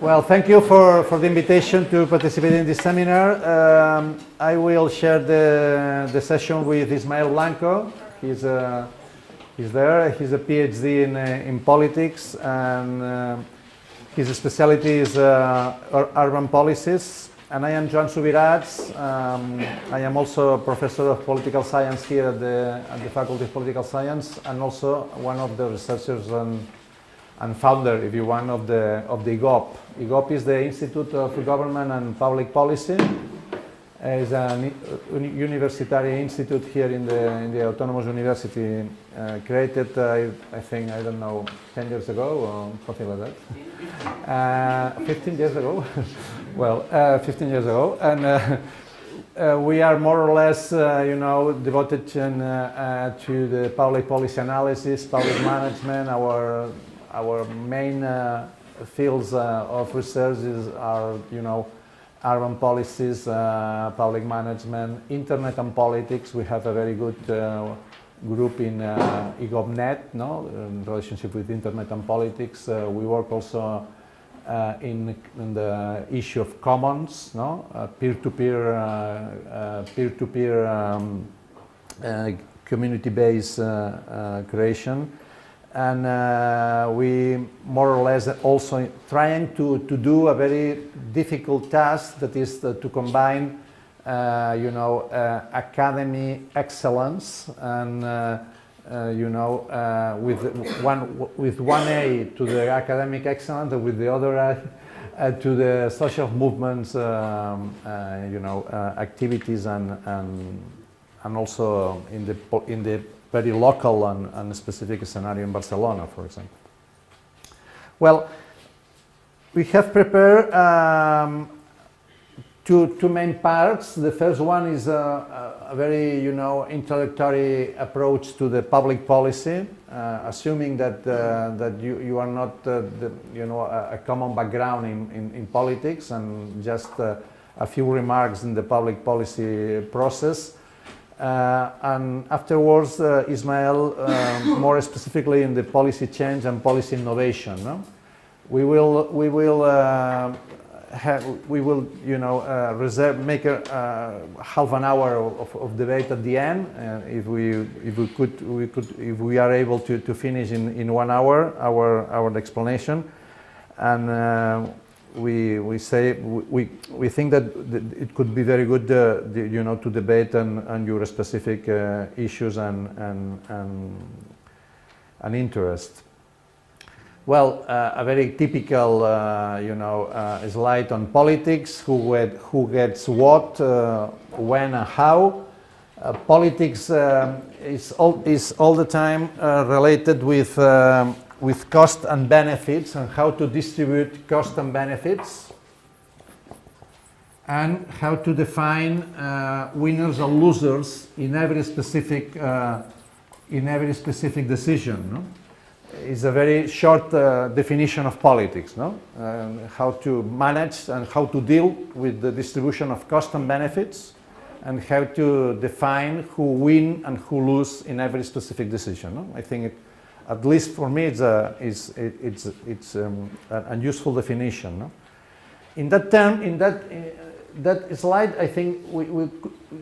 Well, thank you for the invitation to participate in this seminar. I will share the session with Ismael Blanco. He's there. He's a PhD in politics, and his specialty is urban policies. And I am Joan Subirats. I am also a professor of political science here at the Faculty of Political Science, and also one of the researchers and founder, if you want, of the IGOP. IGOP is the Institute of Government and Public Policy. It's a university institute here in the Autonomous University, created, I think, I don't know, 10 years ago or something like that. 15 years ago. Well, 15 years ago. And we are more or less, devoted to the public policy analysis, public management. Our main fields of research are, urban policies, public management, internet and politics. We have a very good group in IGOB.net, in relationship with internet and politics. We work also in the issue of commons, peer-to-peer community-based creation. And we more or less also trying to do a very difficult task, that is to combine, academic excellence and with one A to the academic excellence, and with the other to the social movements, activities and also in the very local and specific scenario in Barcelona, for example. Well, we have prepared two main parts. The first one is a very, introductory approach to the public policy, assuming that you are not, a common background in politics, and just a few remarks in the public policy process. And afterwards, Ismael, more specifically in the policy change and policy innovation. No? We will make half an hour of debate at the end. If we are able to finish in 1 hour our explanation, and we think that it could be very good, to debate on your specific issues and interest. Well, a very typical, slide on politics: who gets what, when, and how. Politics is all the time related with cost and benefits, and how to distribute cost and benefits, and how to define winners and losers in every specific decision. No? It's a very short definition of politics. No? How to manage and how to deal with the distribution of cost and benefits, and how to define who win and who lose in every specific decision. No? I think at least for me, it's a useful definition. No? In that slide, I think we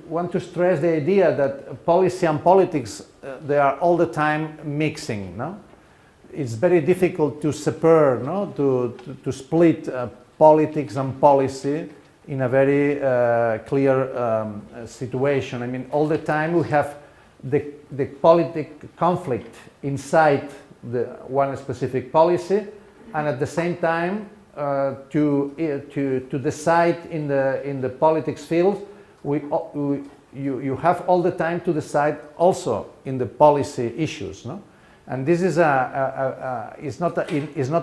want to stress the idea that policy and politics, they are all the time mixing. No? It's very difficult to separate, to split politics and policy in a very clear situation. I mean, all the time we have the politic conflict inside the one specific policy, and at the same time to decide in the politics field, you have all the time to decide also in the policy issues. No? And this is it's not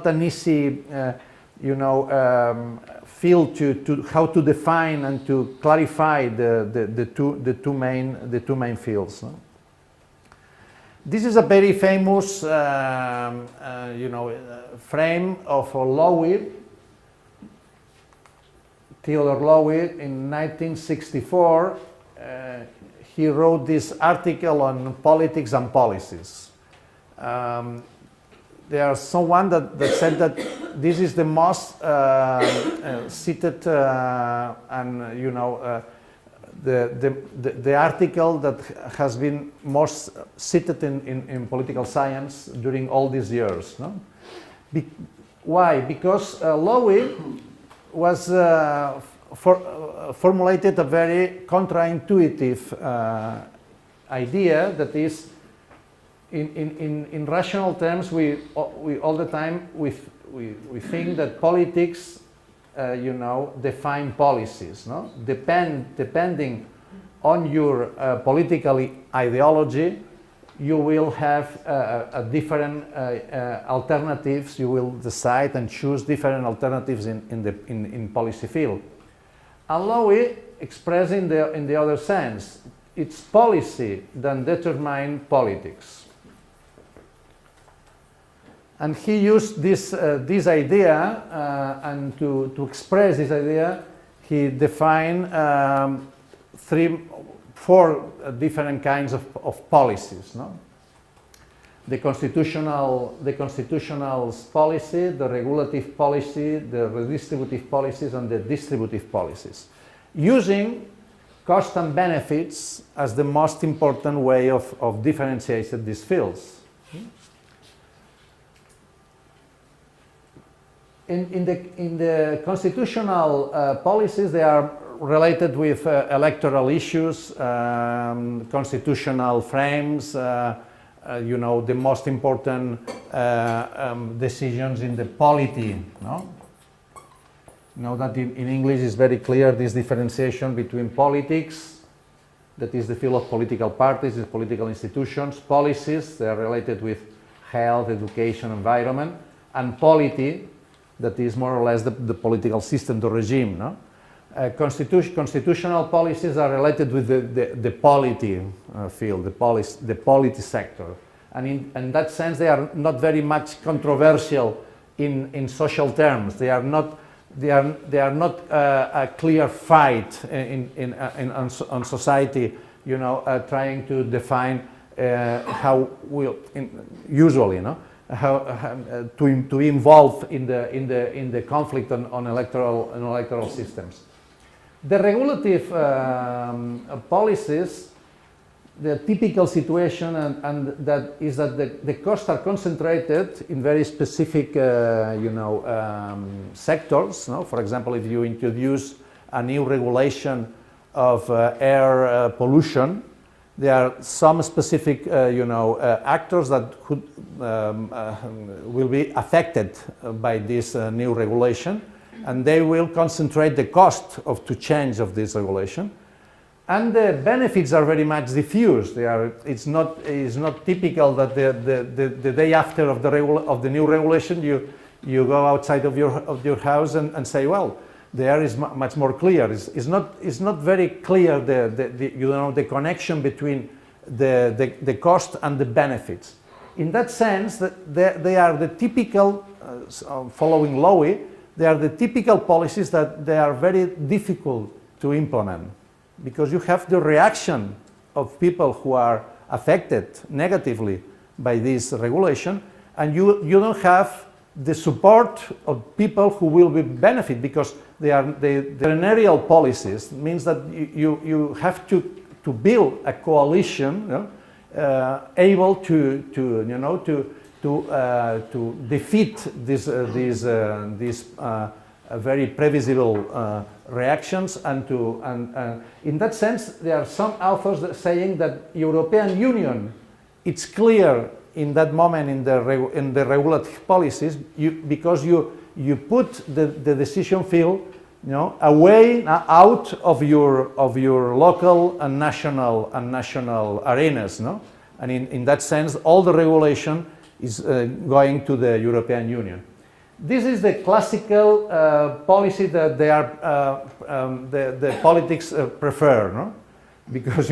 an easy field to how to define and to clarify the two main fields. No? This is a very famous frame of Lowy, Theodore Lowy, in 1964. He wrote this article on politics and policies. there are someone that said that this is the most cited and the article that has been most cited in political science during all these years. No? Why? Because Lowy was formulated a very counterintuitive idea, that is, in rational terms, we all the time we think that politics, define policies. No, depending on your political ideology, you will have a different alternatives. You will decide and choose different alternatives in policy field. And Lowy expressed in the other sense, it's policy that determines politics. And he used this idea, and to express this idea, he defined four different kinds of policies. No? The constitutional policy, the regulative policy, the redistributive policies, and the distributive policies, using cost and benefits as the most important way of differentiating these fields. In the constitutional policies, they are related with electoral issues, constitutional frames, the most important decisions in the polity. No? You know that in English is very clear this differentiation between politics, that is the field of political parties, is political institutions, policies, they are related with health, education, environment, and polity, that is more or less the political system, the regime. No? Constitutional policies are related with the polity field, the polity sector. And in that sense, they are not very much controversial in social terms. They are not a clear fight on society, trying to define how we'll usually, how to involve in the conflict on electoral systems. The regulative policies, the typical situation, and that is that the costs are concentrated in very specific, sectors. No? For example, if you introduce a new regulation of air pollution, there are some specific, actors that could, will be affected by this new regulation, and they will concentrate the cost to change of this regulation. And the benefits are very much diffuse. It's not typical that the day after of the new regulation you go outside of your house and say, well, the air is much more clear. It's not very clear the connection between the cost and the benefits. In that sense, they are the typical, following Lowy, they are the typical policies that they are very difficult to implement, because you have the reaction of people who are affected negatively by this regulation, and you don't have the support of people who will benefit, because they are the aerial policies. It means that you have to build a coalition, able to defeat these very previsible reactions, and in that sense there are some authors saying that European Union, it's clear in that moment in the regulative policies, because you put the decision field, away out of your local and national arenas, no? And in that sense, all the regulation is going to the European Union. This is the classical policy that the politics prefer, no? Because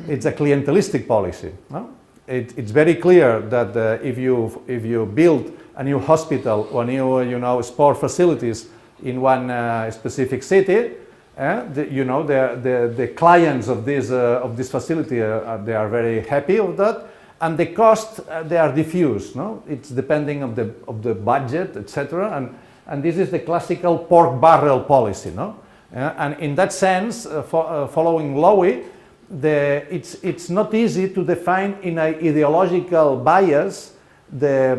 it's a clientelistic policy. No? It's very clear that if you build a new hospital or new sport facilities in one specific city, the clients of this facility they are very happy of that, and the costs, they are diffuse, no? It's depending of the budget, etc. And this is the classical pork barrel policy, no? And in that sense, following Lowy, it's not easy to define in an ideological bias the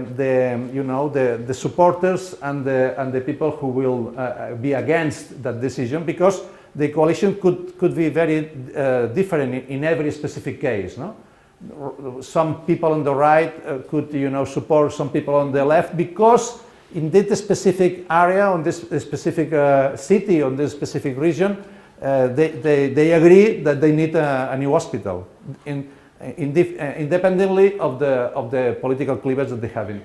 supporters and the people who will be against that decision, because the coalition could be very different in every specific case, no? Some people on the right could support some people on the left, because in this specific area, on this specific city, on this specific region, they agree that they need a new hospital, independently of the political cleavage that they have in.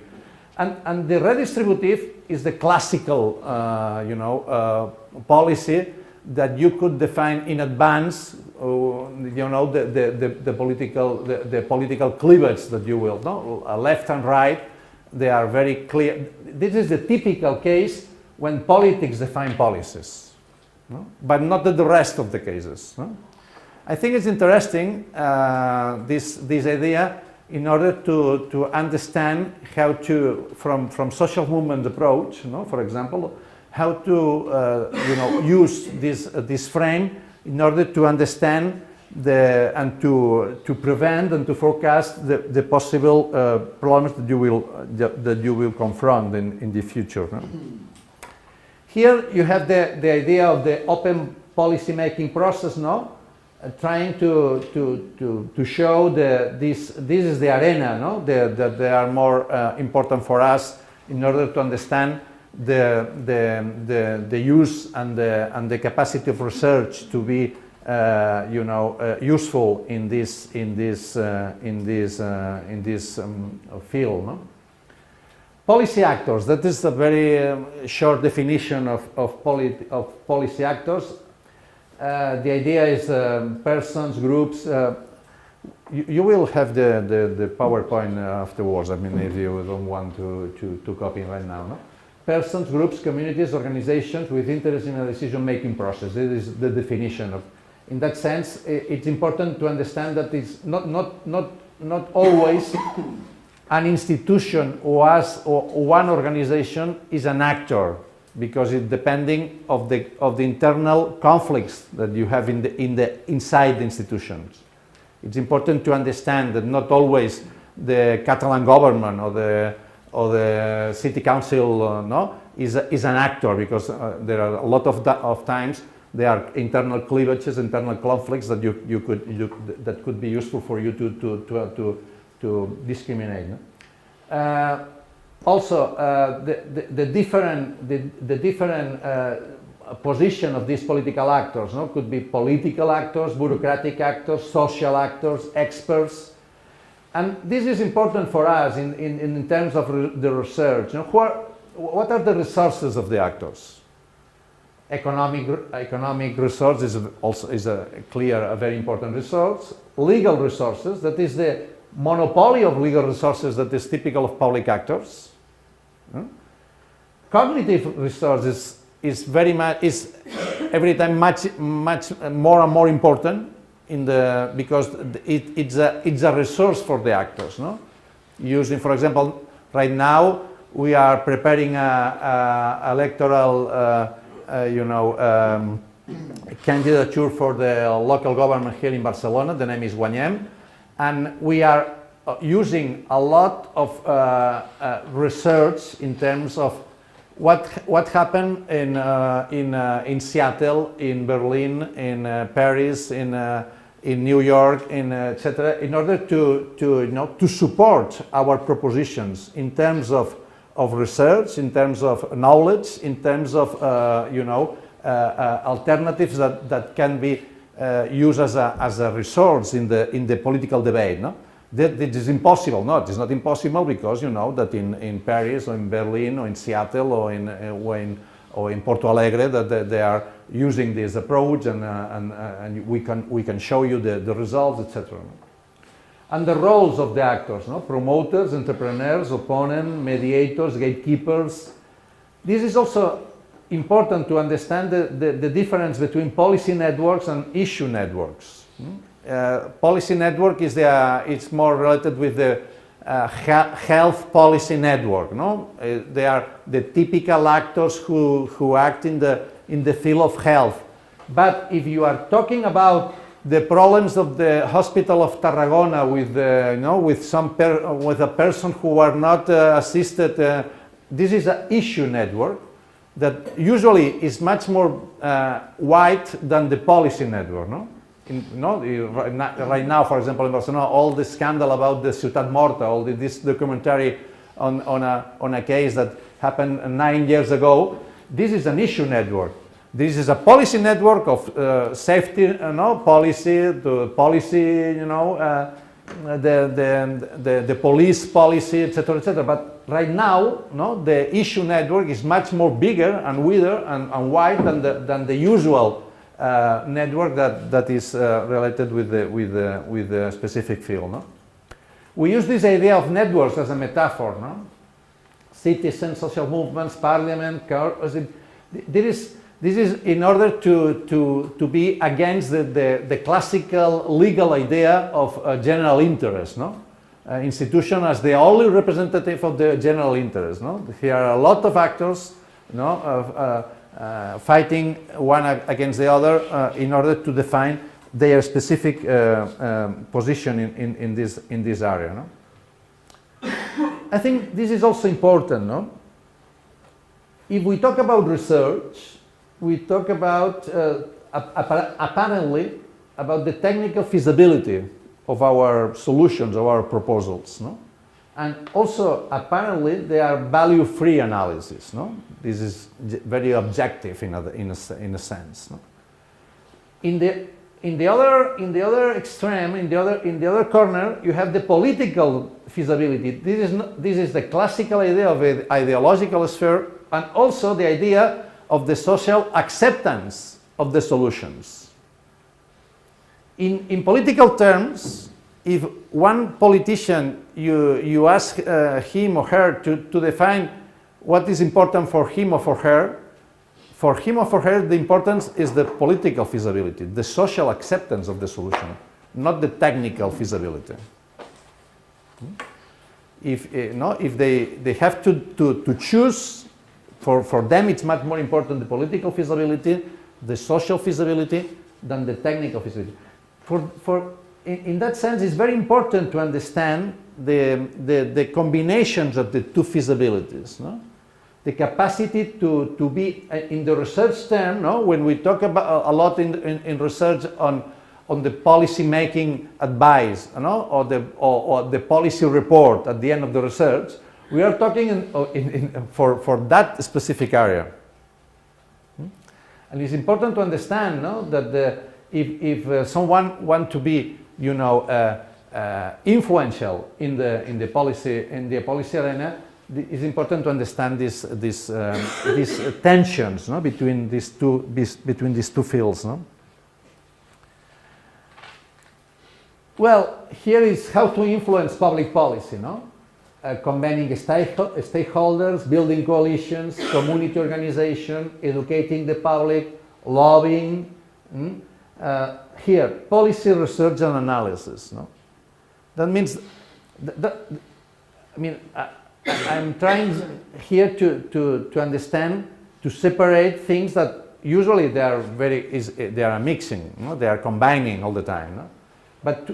And the redistributive is the classical policy that you could define in advance, the political cleavage that you will know. Left and right, they are very clear. This is the typical case when politics define policies, no? But not the rest of the cases. No? I think it's interesting, this idea, in order to understand how to, from social movement approach, for example, how to use this frame in order to understand and to prevent and to forecast the possible problems that you will confront in the future. No? Here you have the idea of the open policy making process, no? Trying to show this is the arena, no? That they are more important for us in order to understand the use and the capacity of research to be useful in this field. No? Policy actors. That is a very short definition of policy actors. The idea is persons, groups. You will have the PowerPoint afterwards. I mean, if you don't want to copy right now. No? Persons, groups, communities, organizations with interest in a decision-making process. This is the definition of. In that sense, it's important to understand that it's not always an institution or one organization is an actor, because it's depending of the internal conflicts that you have inside the institutions. It's important to understand that not always the Catalan government or the city council is an actor, because there are a lot of times there are internal cleavages, internal conflicts that that could be useful for you to discriminate. No? Also, the different position of these political actors, no? Could be political actors, bureaucratic actors, social actors, experts. And this is important for us in terms of the research. You know, what are the resources of the actors? Economic resource is a very important resource. Legal resources, that is the monopoly of legal resources that is typical of public actors. Cognitive resources is every time much more and more important because it's a resource for the actors. No? Using, for example, right now we are preparing a electoral candidature for the local government here in Barcelona. The name is Guanyem, and we are using a lot of research in terms of what happened in Seattle, in Berlin, in Paris, in New York, etc. In order to support our propositions in terms of research, in terms of knowledge, in terms of alternatives that can be used as a resource in the political debate. No? That is impossible. No, it is not impossible, because you know that in Paris or in Berlin or in Seattle or in Porto Alegre that they are using this approach, and we can show you the results, etc. And the roles of the actors, no? Promoters, entrepreneurs, opponents, mediators, gatekeepers. This is also important to understand the difference between policy networks and issue networks. Policy network is it's more related with the health policy network. No, they are the typical actors who act in the field of health. But if you are talking about the problems of the hospital of Tarragona with with a person who are not assisted, this is an issue network that usually is much more wide than the policy network. No? Right now, for example, in Barcelona, all the scandal about the Ciutat Morta, all this documentary on a case that happened 9 years ago, this is an issue network. This is a policy network of safety, policy, the policy, the police policy, etc., etc. But right now, the issue network is much more bigger and wider and wide than the usual network that is related with the specific field. No? We use this idea of networks as a metaphor. No? Citizens, social movements, parliament. This is in order to be against the classical legal idea of general interest. No? Institution as the only representative of the general interest. No? Here are a lot of actors. Fighting one against the other in order to define their specific position in this area. No? I think this is also important. No? If we talk about research, we talk about apparently about the technical feasibility of our solutions, of our proposals. No? And also, apparently, they are value-free analysis. No? This is very objective in a sense. No? In the other extreme, in the other corner, you have the political feasibility. This is the classical idea of an ideological sphere, and also the idea of the social acceptance of the solutions. In political terms, if one politician, you ask him or her to define what is important for him or for her, the importance is the political feasibility, the social acceptance of the solution, not the technical feasibility. If they have to choose, for them it's much more important the political feasibility, the social feasibility, than the technical feasibility. In that sense, it's very important to understand the combinations of the two feasibilities. No? The capacity to be, in the research term, when we talk about a lot in research on the policy making advice, or the policy report at the end of the research, we are talking for that specific area. And it's important to understand that if someone wants to be influential in the policy arena, it's important to understand these tensions between these two fields. No? Well, here is how to influence public policy. Convening stakeholders, building coalitions, community organization, educating the public, lobbying. Here, policy research and analysis. No? That means, I'm trying here to understand, to separate things that usually they are mixing, they are combining all the time. No? But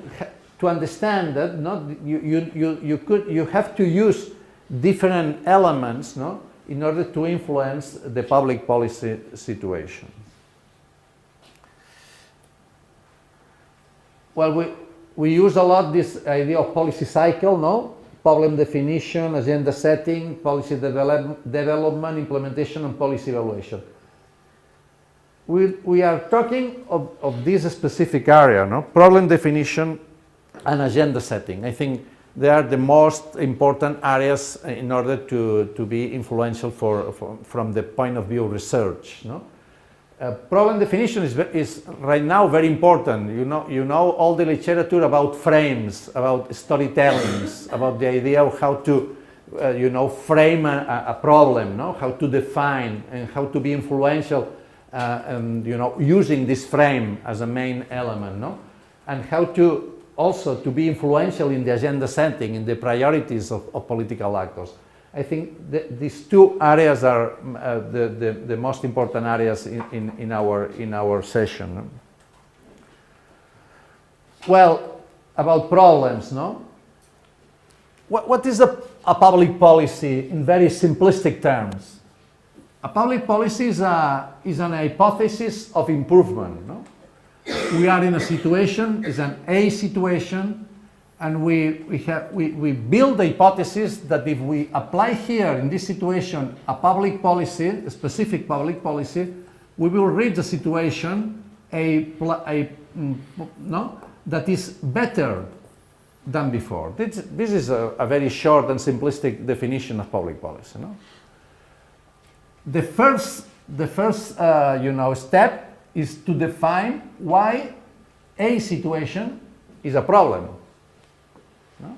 to understand that, you have to use different elements, in order to influence the public policy situation. Well, we use a lot this idea of policy cycle, problem definition, agenda setting, policy development, implementation, and policy evaluation. We are talking of this specific area, problem definition and agenda setting. I think they are the most important areas in order to be influential from the point of view of research. Problem definition is right now very important. You know all the literature about frames, about storytellings, about the idea of how to frame a problem, how to define and how to be influential, using this frame as a main element. and how to also to be influential in the agenda setting, in the priorities of political actors. I think these two areas are the most important areas in our session. Well, about problems, no? What is a public policy in very simplistic terms? A public policy is an hypothesis of improvement. No? We are in a situation, it's an A situation, and we build the hypothesis that if we apply here in this situation a public policy, a specific public policy, we will reach a situation that is better than before. This is a very short and simplistic definition of public policy. No? The first step is to define why a situation is a problem. No?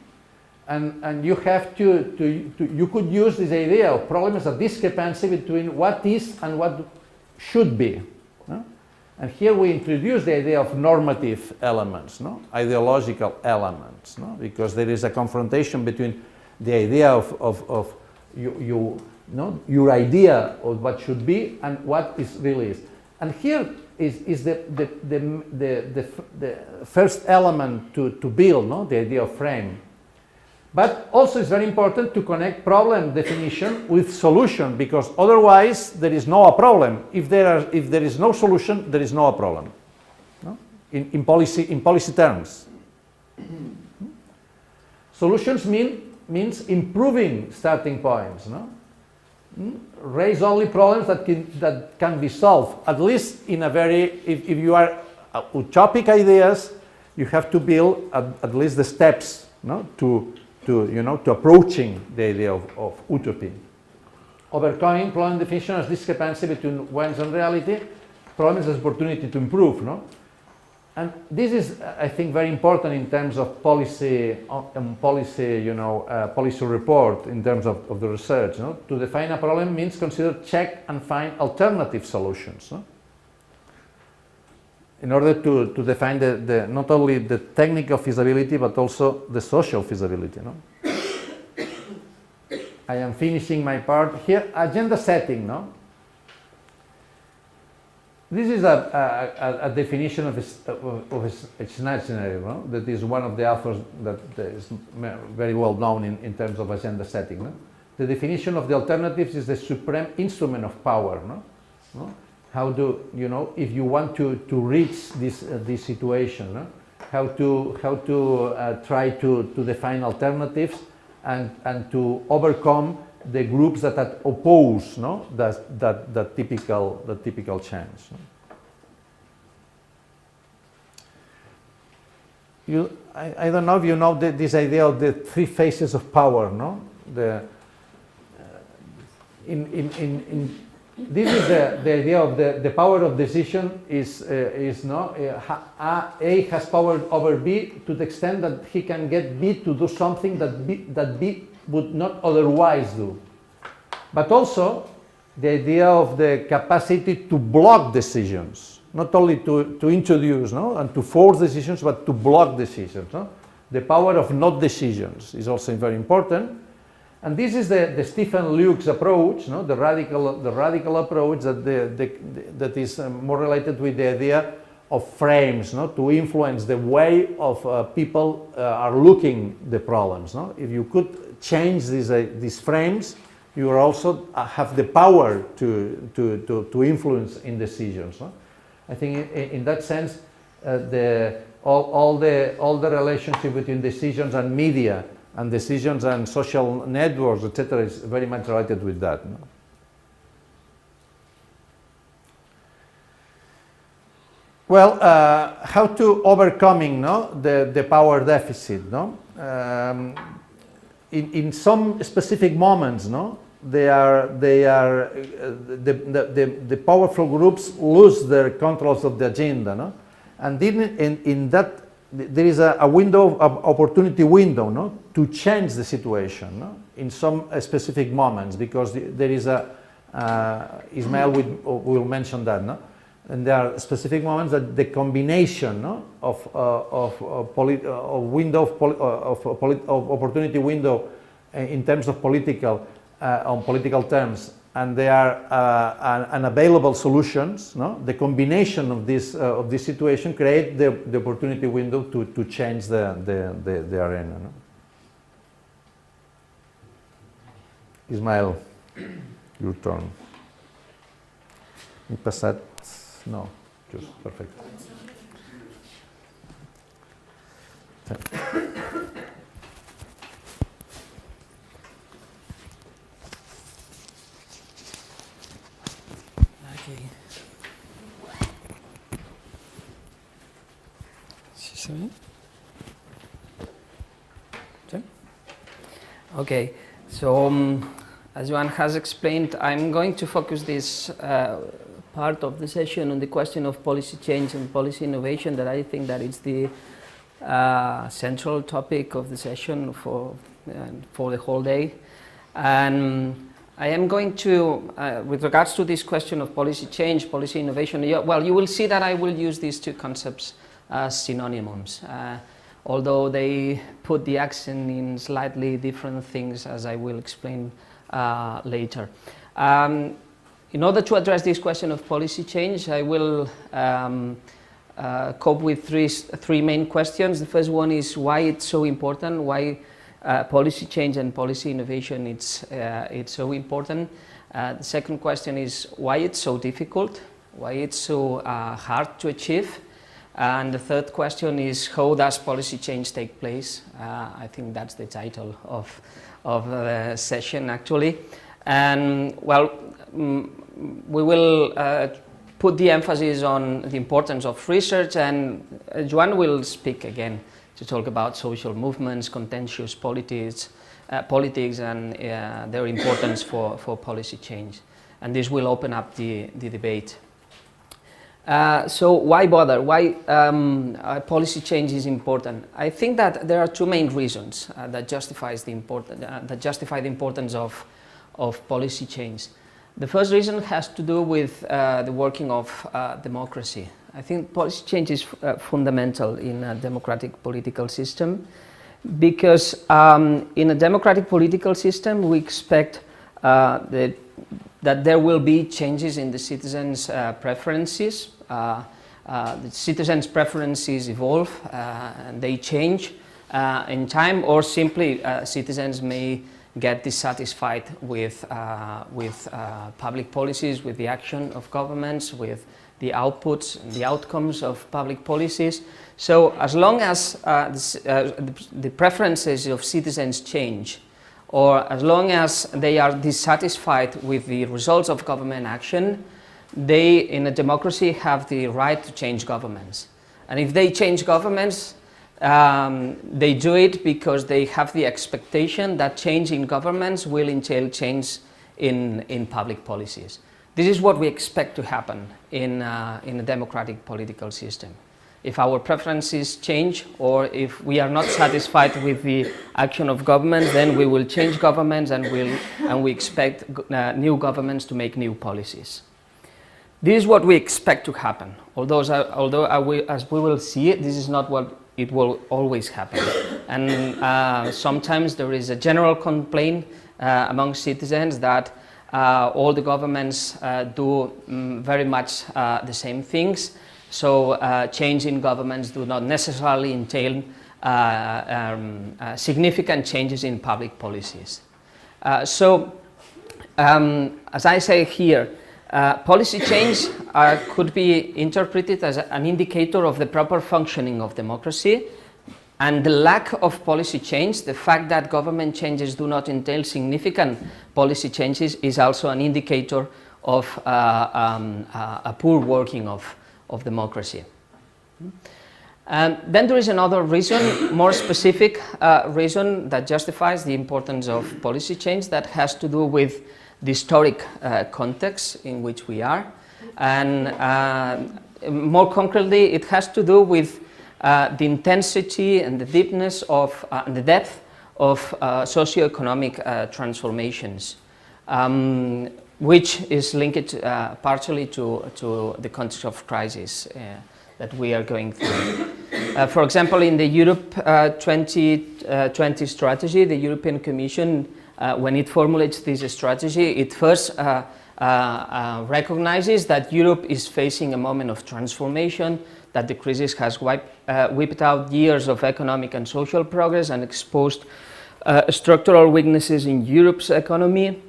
And you have you could use this idea of problem as a discrepancy between what is and what should be. No? And here we introduce the idea of normative elements, no? Ideological elements, no? Because there is a confrontation between the idea of your idea of what should be and what is really is. And here is the first element to build, no? The idea of frame. But also it's very important to connect problem definition with solution, because otherwise there is no problem. If there is no solution, there is no problem. No? In policy terms. Solutions means improving starting points. No? Raise only problems that can be solved, at least in a very, if you are utopic ideas, you have to build at least the steps, no? to approaching the idea of utopia. Overcoming problem definition as discrepancy between wants and reality, problems as opportunity to improve. No? And this is, I think, very important in terms of policy, policy report, in terms of the research. No? To define a problem means consider, check, and find alternative solutions. No? In order to define not only the technical feasibility, but also the social feasibility. No? I am finishing my part here. Agenda setting. No? This is a definition of a scenario, no? That is one of the authors that is very well known in terms of agenda setting. No? The definition of the alternatives is the supreme instrument of power. No? No? How do if you want to reach this situation, no? How to try to define alternatives and to overcome the groups that oppose, no? that typical change. No? I don't know if you know this idea of the three phases of power. No? This is the idea of the power of decision is A has power over B to the extent that he can get B to do something that B would not otherwise do. But also the idea of the capacity to block decisions, not only to introduce, no, and to force decisions, but to block decisions. No? The power of not decisions is also very important. And this is the Stephen Luke's approach, no? the radical approach that is more related with the idea of frames, no? To influence the way of people are looking the problems. No? If you could change these frames, you also have the power to influence in decisions. No? I think in that sense, all the relationship between decisions and media and decisions and social networks, etc., is very much related with that. No? Well, how to overcoming, no, the power deficit? No? In some specific moments, no, the powerful groups lose their controls of the agenda, no? And in that there is a window of opportunity window, no, to change the situation, no, in some specific moments, because there is Ismael will mention that, no, And there are specific moments that the combination, no, of opportunity window in terms of political, on political terms, and they are unavailable solutions, no? The combination of this situation create the opportunity window to change the arena. No? Ismael, your turn. Passat. No, just perfect. Okay. Sorry? Okay, so as Joan has explained, I'm going to focus this part of the session on the question of policy change and policy innovation, that I think that it's the central topic of the session for the whole day. And I am going to, with regards to this question of policy change, policy innovation, well, you will see that I will use these two concepts as synonyms, although they put the accent in slightly different things, as I will explain later. In order to address this question of policy change, I will cope with three main questions. The first one is why it's so important, why policy change and policy innovation it's so important. The second question is why it's so difficult, why it's so hard to achieve. And the third question is how does policy change take place? I think that's the title of the session actually. And well, we will put the emphasis on the importance of research, and Joan will speak again to talk about social movements, contentious politics, and their importance for policy change. And this will open up the debate. So why bother? Why policy change is important? I think that there are two main reasons that justify the importance of policy change. The first reason has to do with the working of democracy. I think policy change is fundamental in a democratic political system, because in a democratic political system we expect that there will be changes in the citizens' preferences. The citizens' preferences evolve and they change in time, or simply citizens may get dissatisfied with public policies, with the action of governments, with the outputs and the outcomes of public policies. So as long as the preferences of citizens change, or as long as they are dissatisfied with the results of government action, they, in a democracy, have the right to change governments. And if they change governments, they do it because they have the expectation that change in governments will entail change in public policies. This is what we expect to happen in a democratic political system. If our preferences change, or if we are not satisfied with the action of governments, then we will change governments, and we expect new governments to make new policies. This is what we expect to happen. Although as we will see, this is not what it will always happen. And sometimes there is a general complaint among citizens that all the governments do very much the same things. So change in governments do not necessarily entail significant changes in public policies. As I say here, policy change could be interpreted as an indicator of the proper functioning of democracy, and the lack of policy change, the fact that government changes do not entail significant policy changes, is also an indicator of a poor working of democracy. And then there is another reason, more specific reason that justifies the importance of policy change, that has to do with the historic context in which we are, and more concretely it has to do with the intensity and the deepness of and the depth of socio-economic transformations. which is linked partially to the context of crisis that we are going through. For example, in the Europe 2020 strategy, the European Commission, when it formulates this strategy, it first recognizes that Europe is facing a moment of transformation, that the crisis has wiped out years of economic and social progress and exposed structural weaknesses in Europe's economy.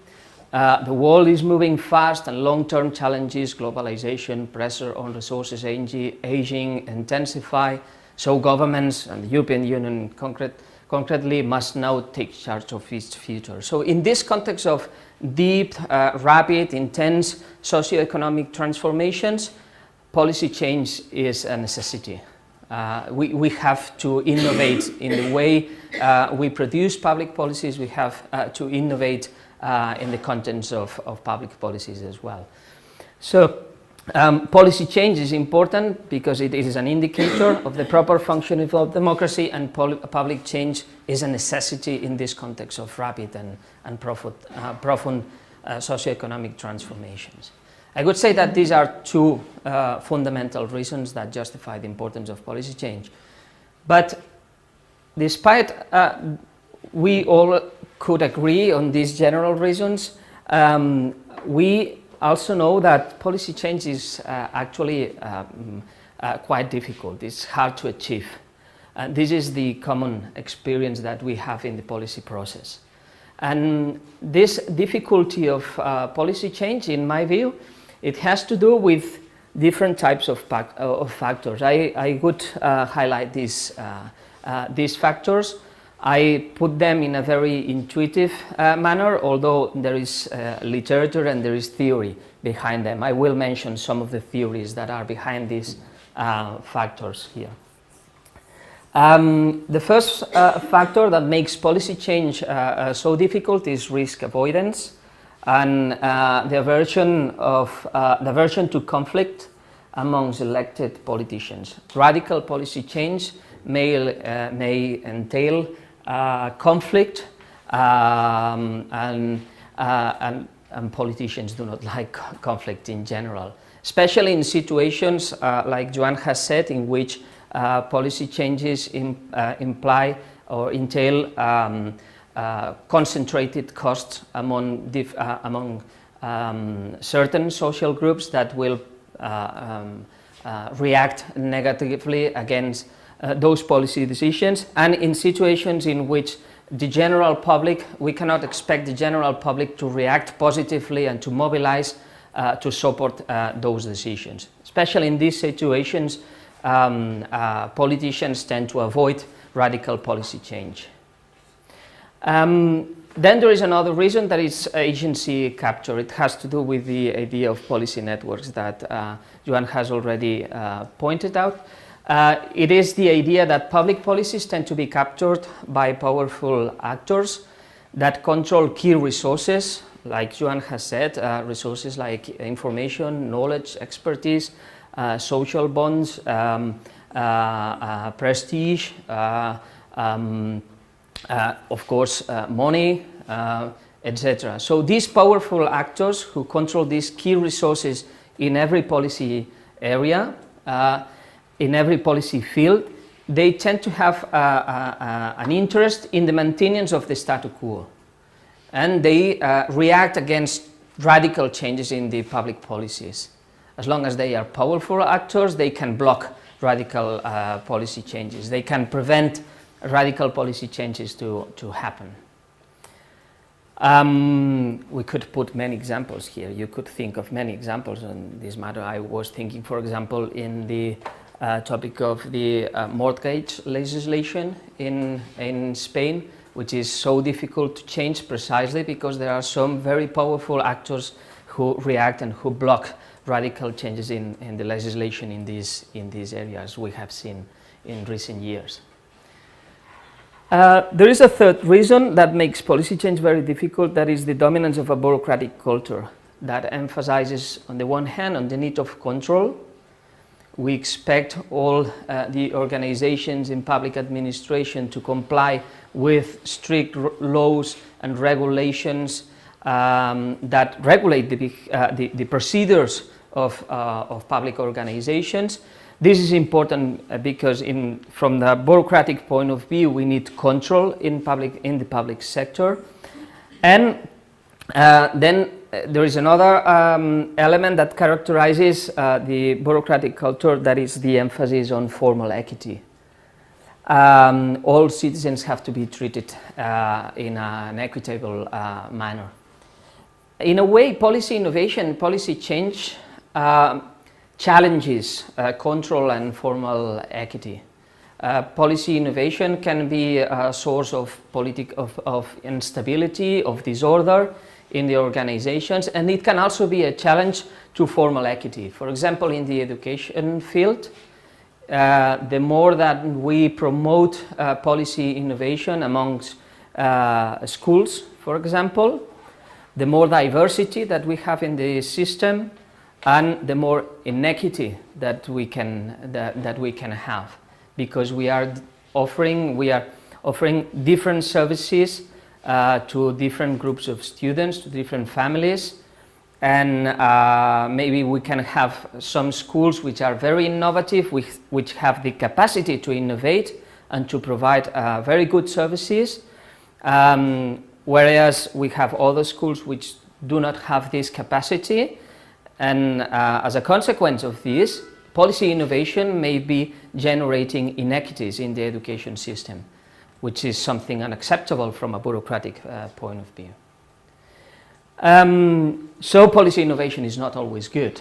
The world is moving fast, and long-term challenges, globalization, pressure on resources, aging intensify. So governments and the European Union concretely must now take charge of its future. So in this context of deep, rapid, intense socioeconomic transformations, policy change is a necessity. We have to innovate in the way we produce public policies. We have to innovate in the contents of public policies as well. So policy change is important because it is an indicator of the proper functioning of democracy, and public change is a necessity in this context of rapid and profound socioeconomic transformations. I would say that these are two fundamental reasons that justify the importance of policy change. But despite we all could agree on these general reasons, we also know that policy change is actually quite difficult. It's hard to achieve. This is the common experience that we have in the policy process. And this difficulty of policy change, in my view, it has to do with different types of factors. I would highlight these factors. I put them in a very intuitive manner, although there is literature and there is theory behind them. I will mention some of the theories that are behind these factors here. The first factor that makes policy change so difficult is risk avoidance and the aversion to conflict amongst elected politicians. Radical policy change may entail conflict, and politicians do not like conflict in general, especially in situations like Joan has said, in which policy changes imply or entail concentrated costs among certain social groups that will react negatively against those policy decisions, and in situations in which the general public, we cannot expect the general public to react positively and to mobilize to support those decisions. Especially in these situations, politicians tend to avoid radical policy change. Then there is another reason, that is agency capture. It has to do with the idea of policy networks that Joan has already pointed out. It is the idea that public policies tend to be captured by powerful actors that control key resources, like Joan has said, resources like information, knowledge, expertise, social bonds, prestige, of course, money, etc. So these powerful actors who control these key resources in every policy area, in every policy field, they tend to have an interest in the maintenance of the status quo, and they react against radical changes in the public policies. As long as they are powerful actors, they can block radical policy changes. They can prevent radical policy changes to happen. We could put many examples here. You could think of many examples on this matter. I was thinking, for example, in the topic of the mortgage legislation in Spain, which is so difficult to change precisely because there are some very powerful actors who react and who block radical changes in the legislation in these areas we have seen in recent years. There is a third reason that makes policy change very difficult, that is the dominance of a bureaucratic culture that emphasizes, on the one hand, on the need of control. We expect all the organizations in public administration to comply with strict laws and regulations that regulate the procedures of public organizations. This is important because from the bureaucratic point of view, we need control in the public sector. And then there is another element that characterizes the bureaucratic culture, that is the emphasis on formal equity. All citizens have to be treated in an equitable manner. In a way, policy innovation, policy change challenges control and formal equity. Policy innovation can be a source of instability, of disorder in the organizations, and it can also be a challenge to formal equity. For example, in the education field, the more that we promote policy innovation amongst schools, for example, the more diversity that we have in the system, and the more inequity that we can have, because we are offering different services to different groups of students, to different families, and maybe we can have some schools which are very innovative, which have the capacity to innovate and to provide very good services, whereas we have other schools which do not have this capacity, and as a consequence of this, policy innovation may be generating inequities in the education system, which is something unacceptable from a bureaucratic point of view. So policy innovation is not always good.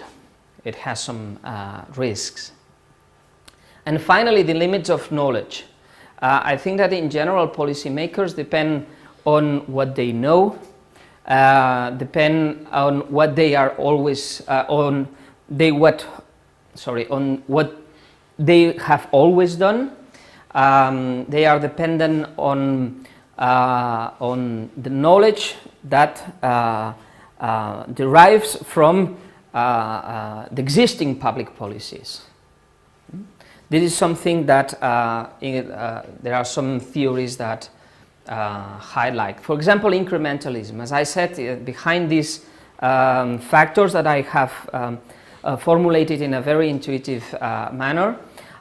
It has some risks. And finally, the limits of knowledge. I think that in general, policymakers depend on what they know, depend on what they are always on what they have always done. They are dependent on the knowledge that derives from the existing public policies. This is something that there are some theories that highlight. For example, incrementalism. As I said, behind these factors that I have formulated in a very intuitive manner,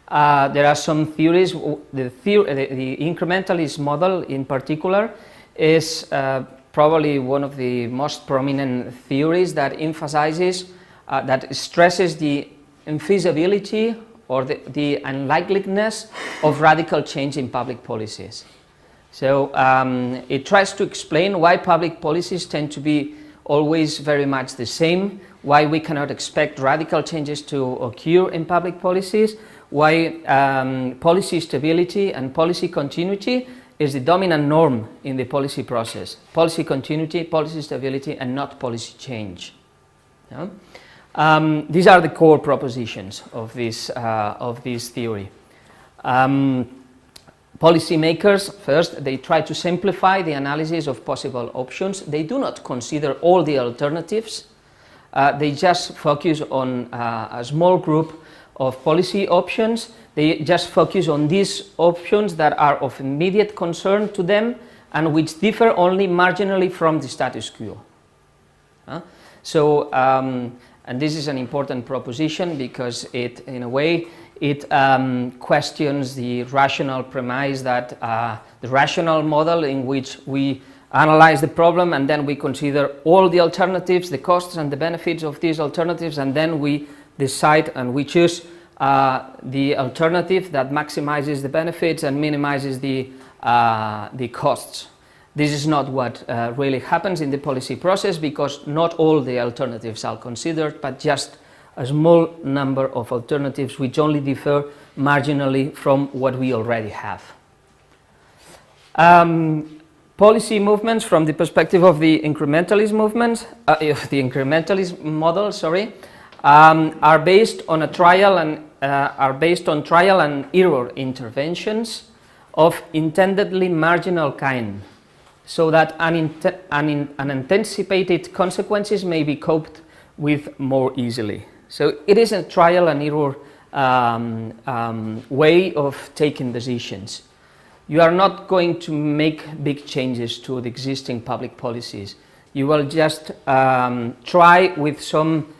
there are some theories. The incrementalist model in particular is probably one of the most prominent theories that emphasizes, that stresses the infeasibility or the unlikeliness of radical change in public policies. So it tries to explain why public policies tend to be always very much the same, why we cannot expect radical changes to occur in public policies, why policy stability and policy continuity is the dominant norm in the policy process. Policy continuity, policy stability, and not policy change. Yeah? These are the core propositions of this theory. Policymakers, first, they try to simplify the analysis of possible options. They do not consider all the alternatives. They just focus on a small group of policy options. They just focus on these options that are of immediate concern to them and which differ only marginally from the status quo. And this is an important proposition because it, in a way, it questions the rational premise that the rational model in which we analyze the problem and then we consider all the alternatives, the costs and the benefits of these alternatives, and then we decide and we choose the alternative that maximizes the benefits and minimizes the costs. This is not what really happens in the policy process, because not all the alternatives are considered, but just a small number of alternatives which only differ marginally from what we already have. Policy movements from the perspective of the incrementalist movement, the incrementalist model, are based on trial and error interventions of intendedly marginal kind, so that unanticipated consequences may be coped with more easily. So it is a trial and error way of taking decisions. You are not going to make big changes to the existing public policies. You will just try with some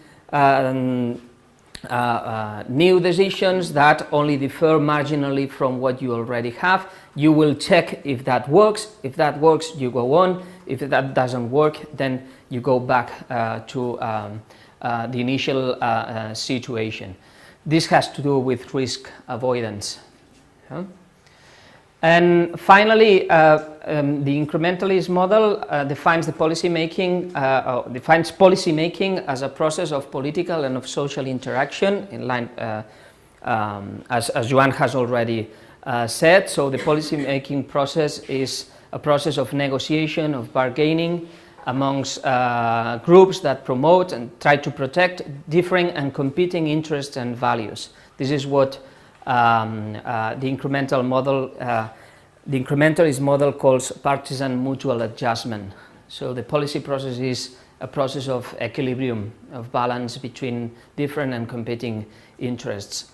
new decisions that only differ marginally from what you already have. You will check if that works. If that works, you go on. If that doesn't work, then you go back to the initial situation. This has to do with risk avoidance. And finally, the incrementalist model defines the policy making, as a process of political and of social interaction, in line, as Joan has already said. So the policy making process is a process of negotiation, of bargaining amongst groups that promote and try to protect differing and competing interests and values. This is what the incrementalist model calls partisan mutual adjustment. So the policy process is a process of equilibrium, of balance between different and competing interests.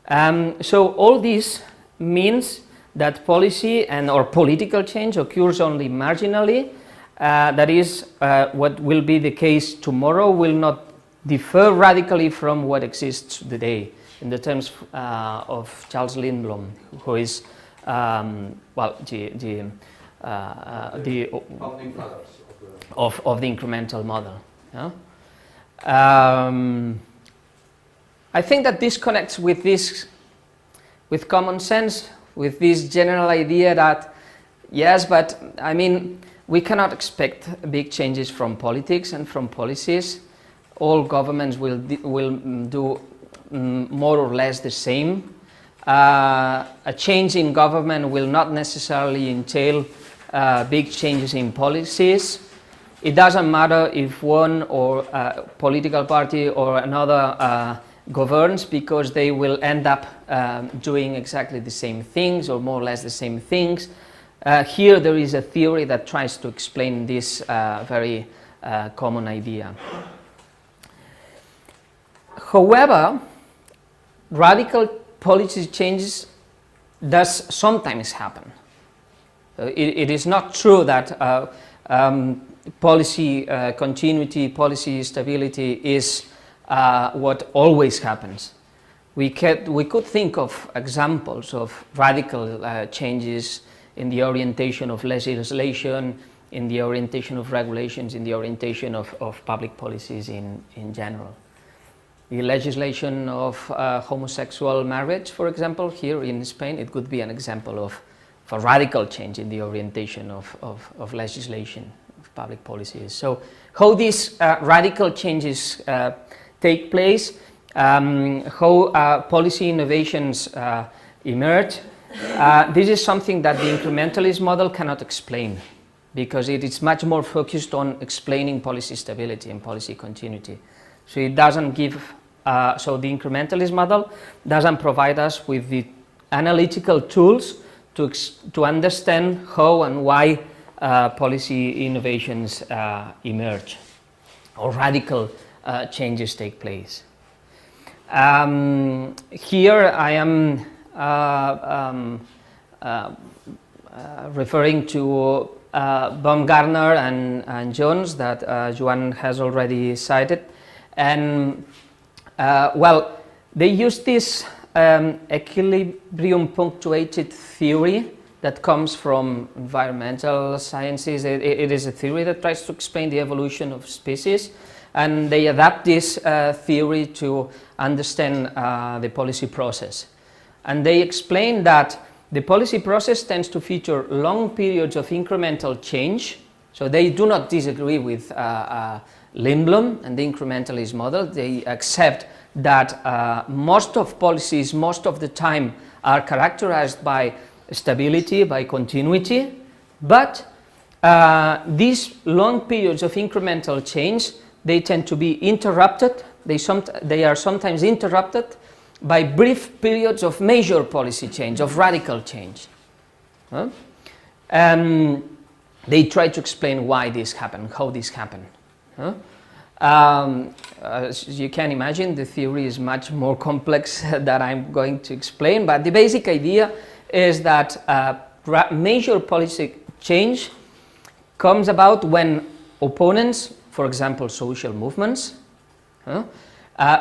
So all this means that policy or political change occurs only marginally. That is, what will be the case tomorrow will not differ radically from what exists today, in the terms of Charles Lindblom, who is well, the of the incremental model. Yeah? I think that this connects with with common sense, with this general idea that yes, but I mean, we cannot expect big changes from politics and from policies. All governments will do more or less the same. A change in government will not necessarily entail big changes in policies. It doesn't matter if one or political party or another governs, because they will end up doing exactly the same things or more or less the same things. Here there is a theory that tries to explain this very common idea. However, radical policy changes does sometimes happen. It is not true that policy continuity, policy stability is what always happens. We could think of examples of radical changes in the orientation of legislation, in the orientation of regulations, in the orientation of public policies in general. The legislation of homosexual marriage, for example, here in Spain, it could be an example of a radical change in the orientation of legislation, of public policies. So how these radical changes take place, how policy innovations emerge, this is something that the incrementalist model cannot explain, because it is much more focused on explaining policy stability and policy continuity. So it doesn't give, so the incrementalist model doesn't provide us with the analytical tools to understand how and why policy innovations emerge or radical changes take place. Here I am referring to Baumgartner and Jones that Joan has already cited, and well, they use this equilibrium punctuated theory that comes from environmental sciences. It is a theory that tries to explain the evolution of species, and they adapt this theory to understand the policy process. And they explain that the policy process tends to feature long periods of incremental change. So they do not disagree with Lindblom and the incrementalist model. They accept that most of policies, most of the time, are characterized by stability, by continuity, but these long periods of incremental change, they tend to be interrupted. They are sometimes interrupted by brief periods of major policy change, of radical change. They try to explain why this happened, how this happened. As you can imagine, the theory is much more complex than I'm going to explain, but the basic idea is that major policy change comes about when opponents, for example, social movements,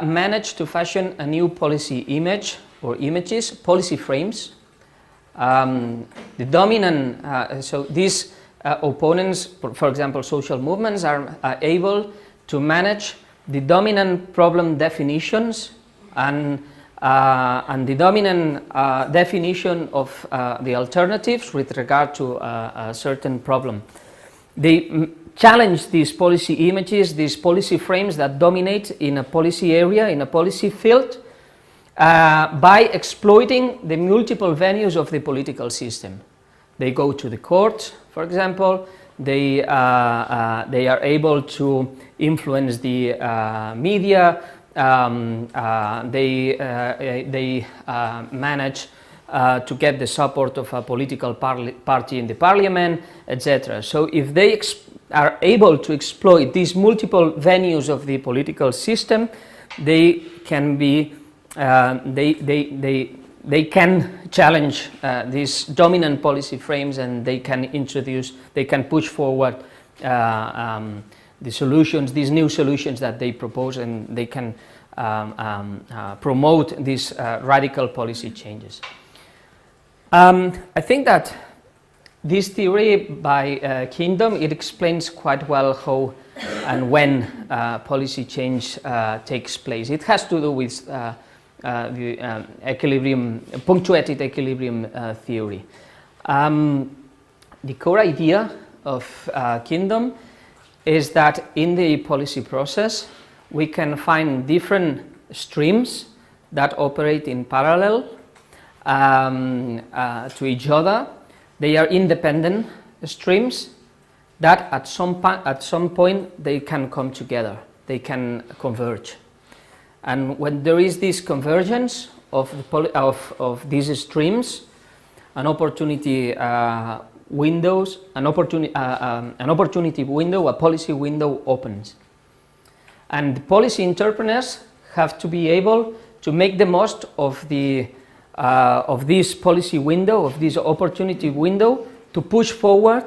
manage to fashion a new policy image or images, policy frames. The dominant, so these opponents, for example, social movements, are able to manage the dominant problem definitions and the dominant definition of the alternatives with regard to a certain problem. They challenge these policy images, these policy frames that dominate in a policy area, in a policy field, by exploiting the multiple venues of the political system. They go to the court, for example. They are able to influence the media. They manage to get the support of a political party in the parliament, etc. So if they are able to exploit these multiple venues of the political system, they can be they can challenge these dominant policy frames, and they can push forward the solutions, these new solutions that they propose, and they can promote these radical policy changes. I think that this theory by Kingdom, it explains quite well how and when policy change takes place. It has to do with the equilibrium, punctuated equilibrium theory. The core idea of Kingdom is that in the policy process we can find different streams that operate in parallel to each other. They are independent streams that at some point they can come together, they can converge. And when there is this convergence of these streams, an opportunity window, a policy window opens. And the policy entrepreneurs have to be able to make the most of this policy window, of this opportunity window, to push forward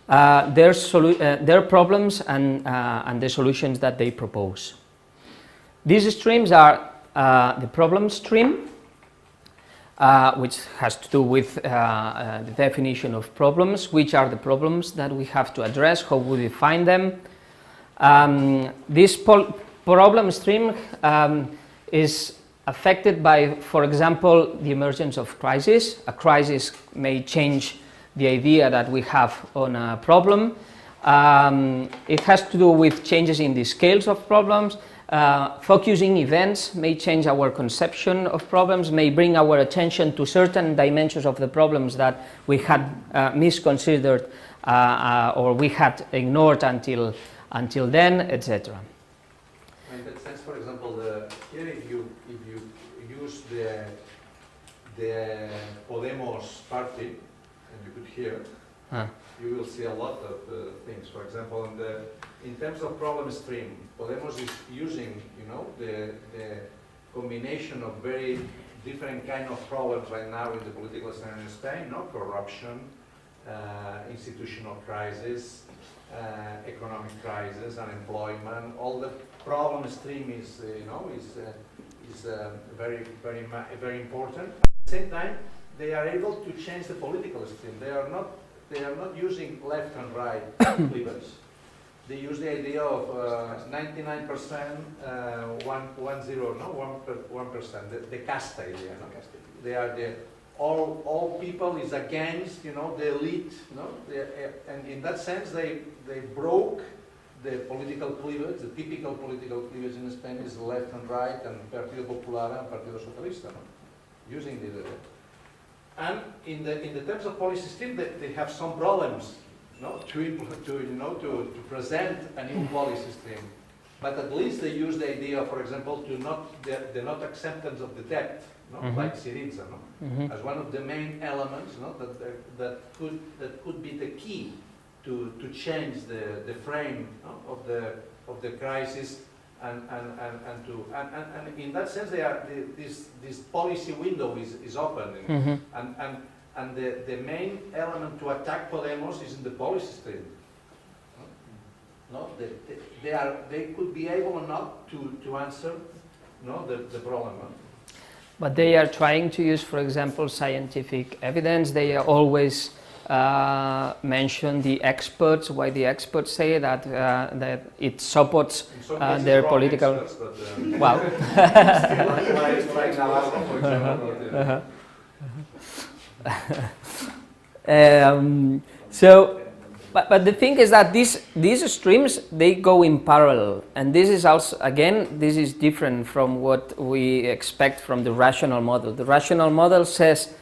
their problems and the solutions that they propose. These streams are the problem stream, which has to do with the definition of problems, which are the problems that we have to address, how we define them. This problem stream is affected by, for example, the emergence of crisis. A crisis may change the idea that we have on a problem. It has to do with changes in the scales of problems. Focusing events may change our conception of problems, may bring our attention to certain dimensions of the problems that we had misconsidered or we had ignored until then, etc. In that sense, for example, here if you use the Podemos party, and you put here, you will see a lot of things. For example, in terms of problem stream, Podemos is using, the combination of very different kind of problems right now in the political scenario in Spain, corruption, institutional crisis, economic crisis, unemployment. All the problem stream is, very important. At the same time, they are able to change the political stream. They are not using left and right cleavers. They use the idea of 99%, 1%, the caste idea. They are all people is against, the elite. And in that sense, they broke the political cleavage. The typical political cleavage in Spain is left and right, and Partido Popular and Partido Socialista, using the. And in the terms of policy stream, they have some problems, to present a new policy stream. But at least they use the idea, for example, to the not acceptance of the debt, like Syriza, as one of the main elements, that could be the key to change the frame of the crisis, and in that sense, this policy window is open, and the main element to attack Podemos is in the policy stream. they could be able or not to answer, the problem. But they are trying to use, for example, scientific evidence. They always mention the experts. Why the experts say that that it supports their political. Experts, but, well. But the thing is that these streams, they go in parallel, and this is also, again, this is different from what we expect from the rational model. The rational model says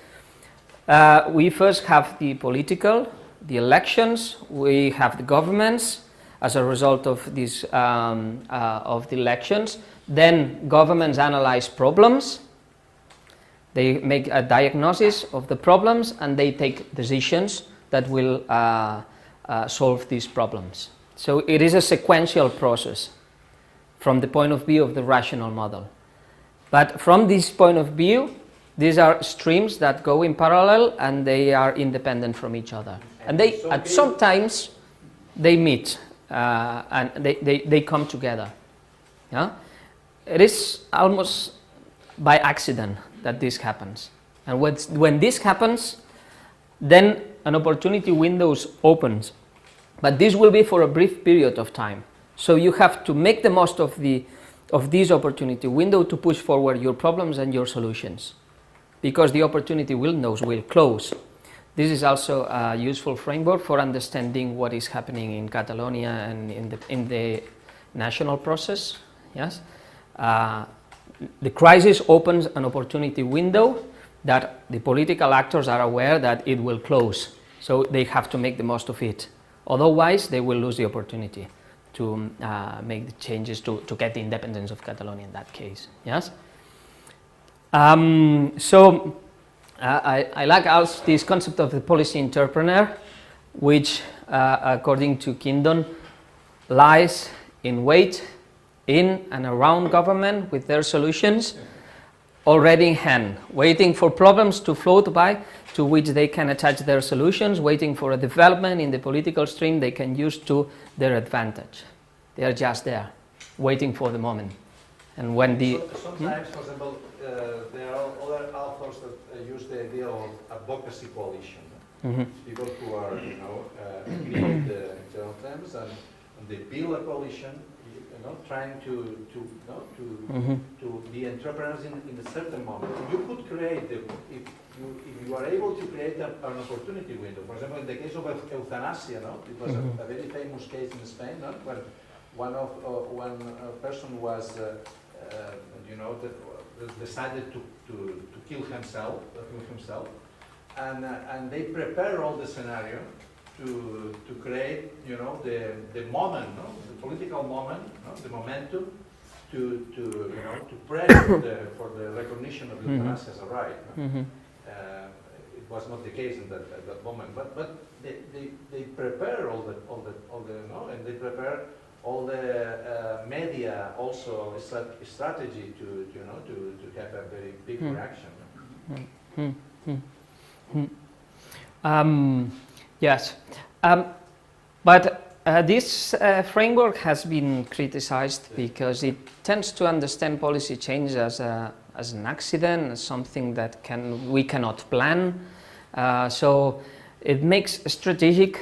we first have the political, the elections, we have the governments as a result of these of the elections. Then governments analyze problems, they make a diagnosis of the problems, and they take decisions that will solve these problems. So it is a sequential process from the point of view of the rational model. But from this point of view, these are streams that go in parallel and they are independent from each other. And they, sometimes they meet and they come together. Yeah? It is almost by accident that this happens. And when this happens, then an opportunity window opens, but this will be for a brief period of time. So you have to make the most of this opportunity window to push forward your problems and your solutions, because the opportunity windows will close. This is also a useful framework for understanding what is happening in Catalonia and in the national process. Yes, the crisis opens an opportunity window that the political actors are aware that it will close, so they have to make the most of it. Otherwise, they will lose the opportunity to make the changes to get the independence of Catalonia in that case. Yes. I like also this concept of the policy entrepreneur, which, according to Kindon, lies in wait in and around government with their solutions already in hand, waiting for problems to float by to which they can attach their solutions, waiting for a development in the political stream they can use to their advantage. They are just there, waiting for the moment. And when the... Sometimes, for example, there are other authors that use the idea of advocacy coalition. People who are, agree with the internal terms, and they build a coalition, trying to be entrepreneurs in a certain moment. You could create, if you are able to create an opportunity window. For example, in the case of euthanasia, it was a very famous case in Spain, when one person was, decided to kill himself, and they prepare all the scenario to create, the moment, the political moment, the momentum to press for the recognition of euthanasia as a right. It was not the case at that moment, but they prepare all the and they prepare all the media also strategy to have a very big reaction. Yes, but this framework has been criticized because it tends to understand policy change as an accident, as something that we cannot plan. So it makes strategic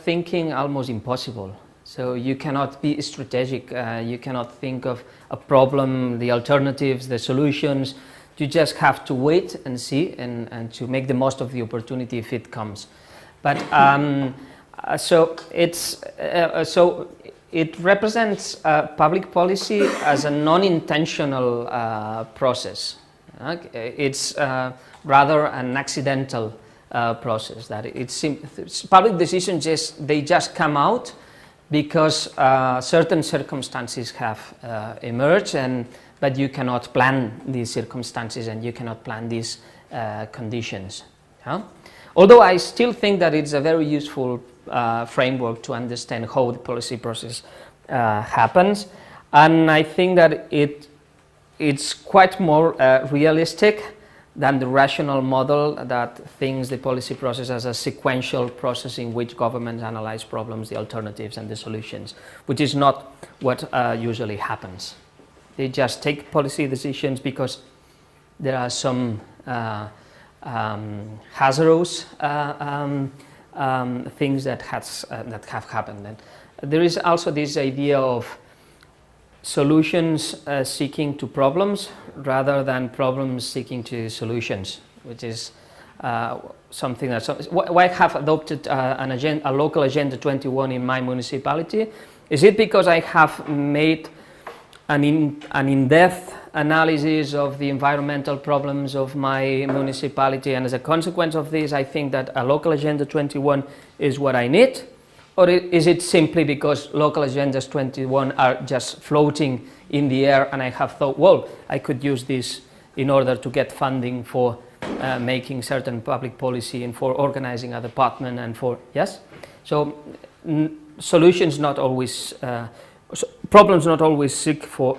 thinking almost impossible. So you cannot be strategic, you cannot think of a problem, the alternatives, the solutions. You just have to wait and see and to make the most of the opportunity if it comes. But so it represents public policy as a non-intentional process. It's rather an accidental process. That public decisions just come out because certain circumstances have emerged, but you cannot plan these circumstances and you cannot plan these conditions. Huh? Although I still think that it's a very useful framework to understand how the policy process happens, and I think that it's quite more realistic than the rational model that thinks the policy process as a sequential process in which governments analyze problems, the alternatives and the solutions, which is not what usually happens. They just take policy decisions because there are some hazardous things that have happened. And there is also this idea of solutions seeking to problems rather than problems seeking to solutions, which is something that why I have adopted a local agenda 21 in my municipality. Is it because I have made an in-depth analysis of the environmental problems of my municipality, and as a consequence of this I think that a local agenda 21 is what I need? Or is it simply because local agendas 21 are just floating in the air and I have thought, well, I could use this in order to get funding for making certain public policy and for organizing a department and for, yes? So solutions not always, problems not always seek for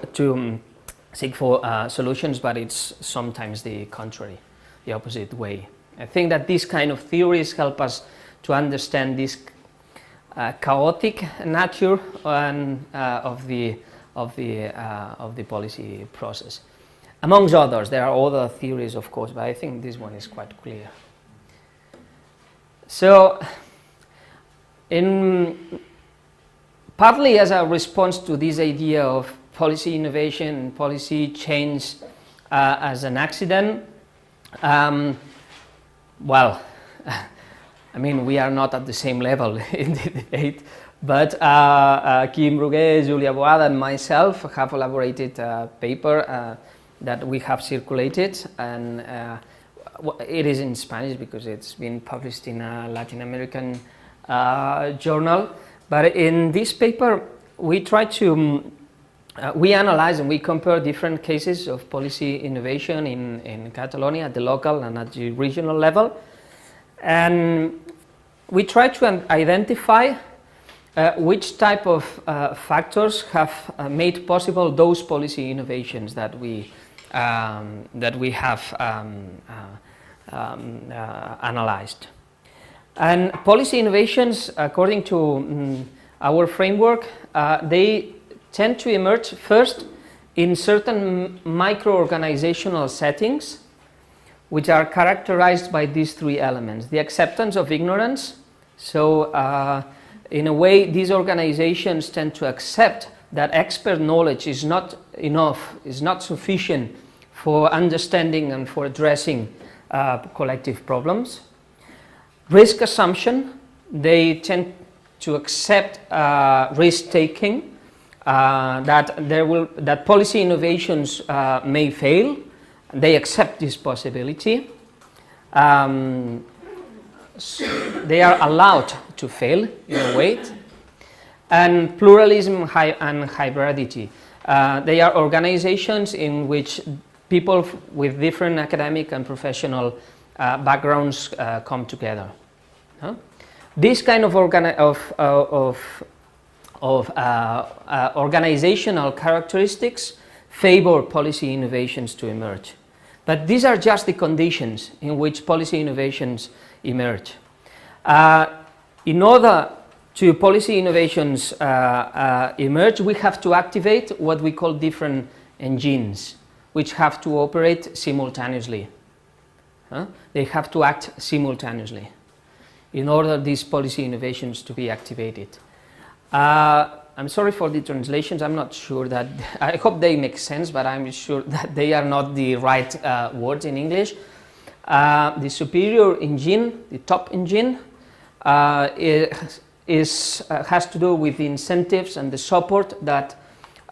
solutions, but it's sometimes the contrary, the opposite way. I think that these kind of theories help us to understand this chaotic nature of the policy process. Amongst others, there are other theories, of course, but I think this one is quite clear. So, partly as a response to this idea of policy innovation and policy change as an accident, well, I mean, we are not at the same level in the debate, but Kim Brugué, Julia Boada and myself have elaborated a paper that we have circulated, and it is in Spanish because it's been published in a Latin American journal. But in this paper, we try to, we analyze and we compare different cases of policy innovation in Catalonia at the local and at the regional level. And we try to identify which type of factors have made possible those policy innovations that we have analyzed. And policy innovations, according to our framework, they tend to emerge first in certain micro-organizational settings, which are characterized by these three elements. The acceptance of ignorance. So in a way, these organizations tend to accept that expert knowledge is not enough, is not sufficient for understanding and for addressing collective problems. Risk assumption. They tend to accept risk-taking, that policy innovations may fail. They accept this possibility. They are allowed to fail in a way. And pluralism and hybridity. They are organizations in which people with different academic and professional backgrounds come together. This kind of organizational characteristics favor policy innovations to emerge. But these are just the conditions in which policy innovations emerge. In order to policy innovations emerge, we have to activate what we call different engines, which have to operate simultaneously. They have to act simultaneously in order these policy innovations to be activated. I'm sorry for the translations. I'm not sure that, I hope they make sense, but I'm sure that they are not the right words in English. The superior engine, the top engine, has to do with the incentives and the support that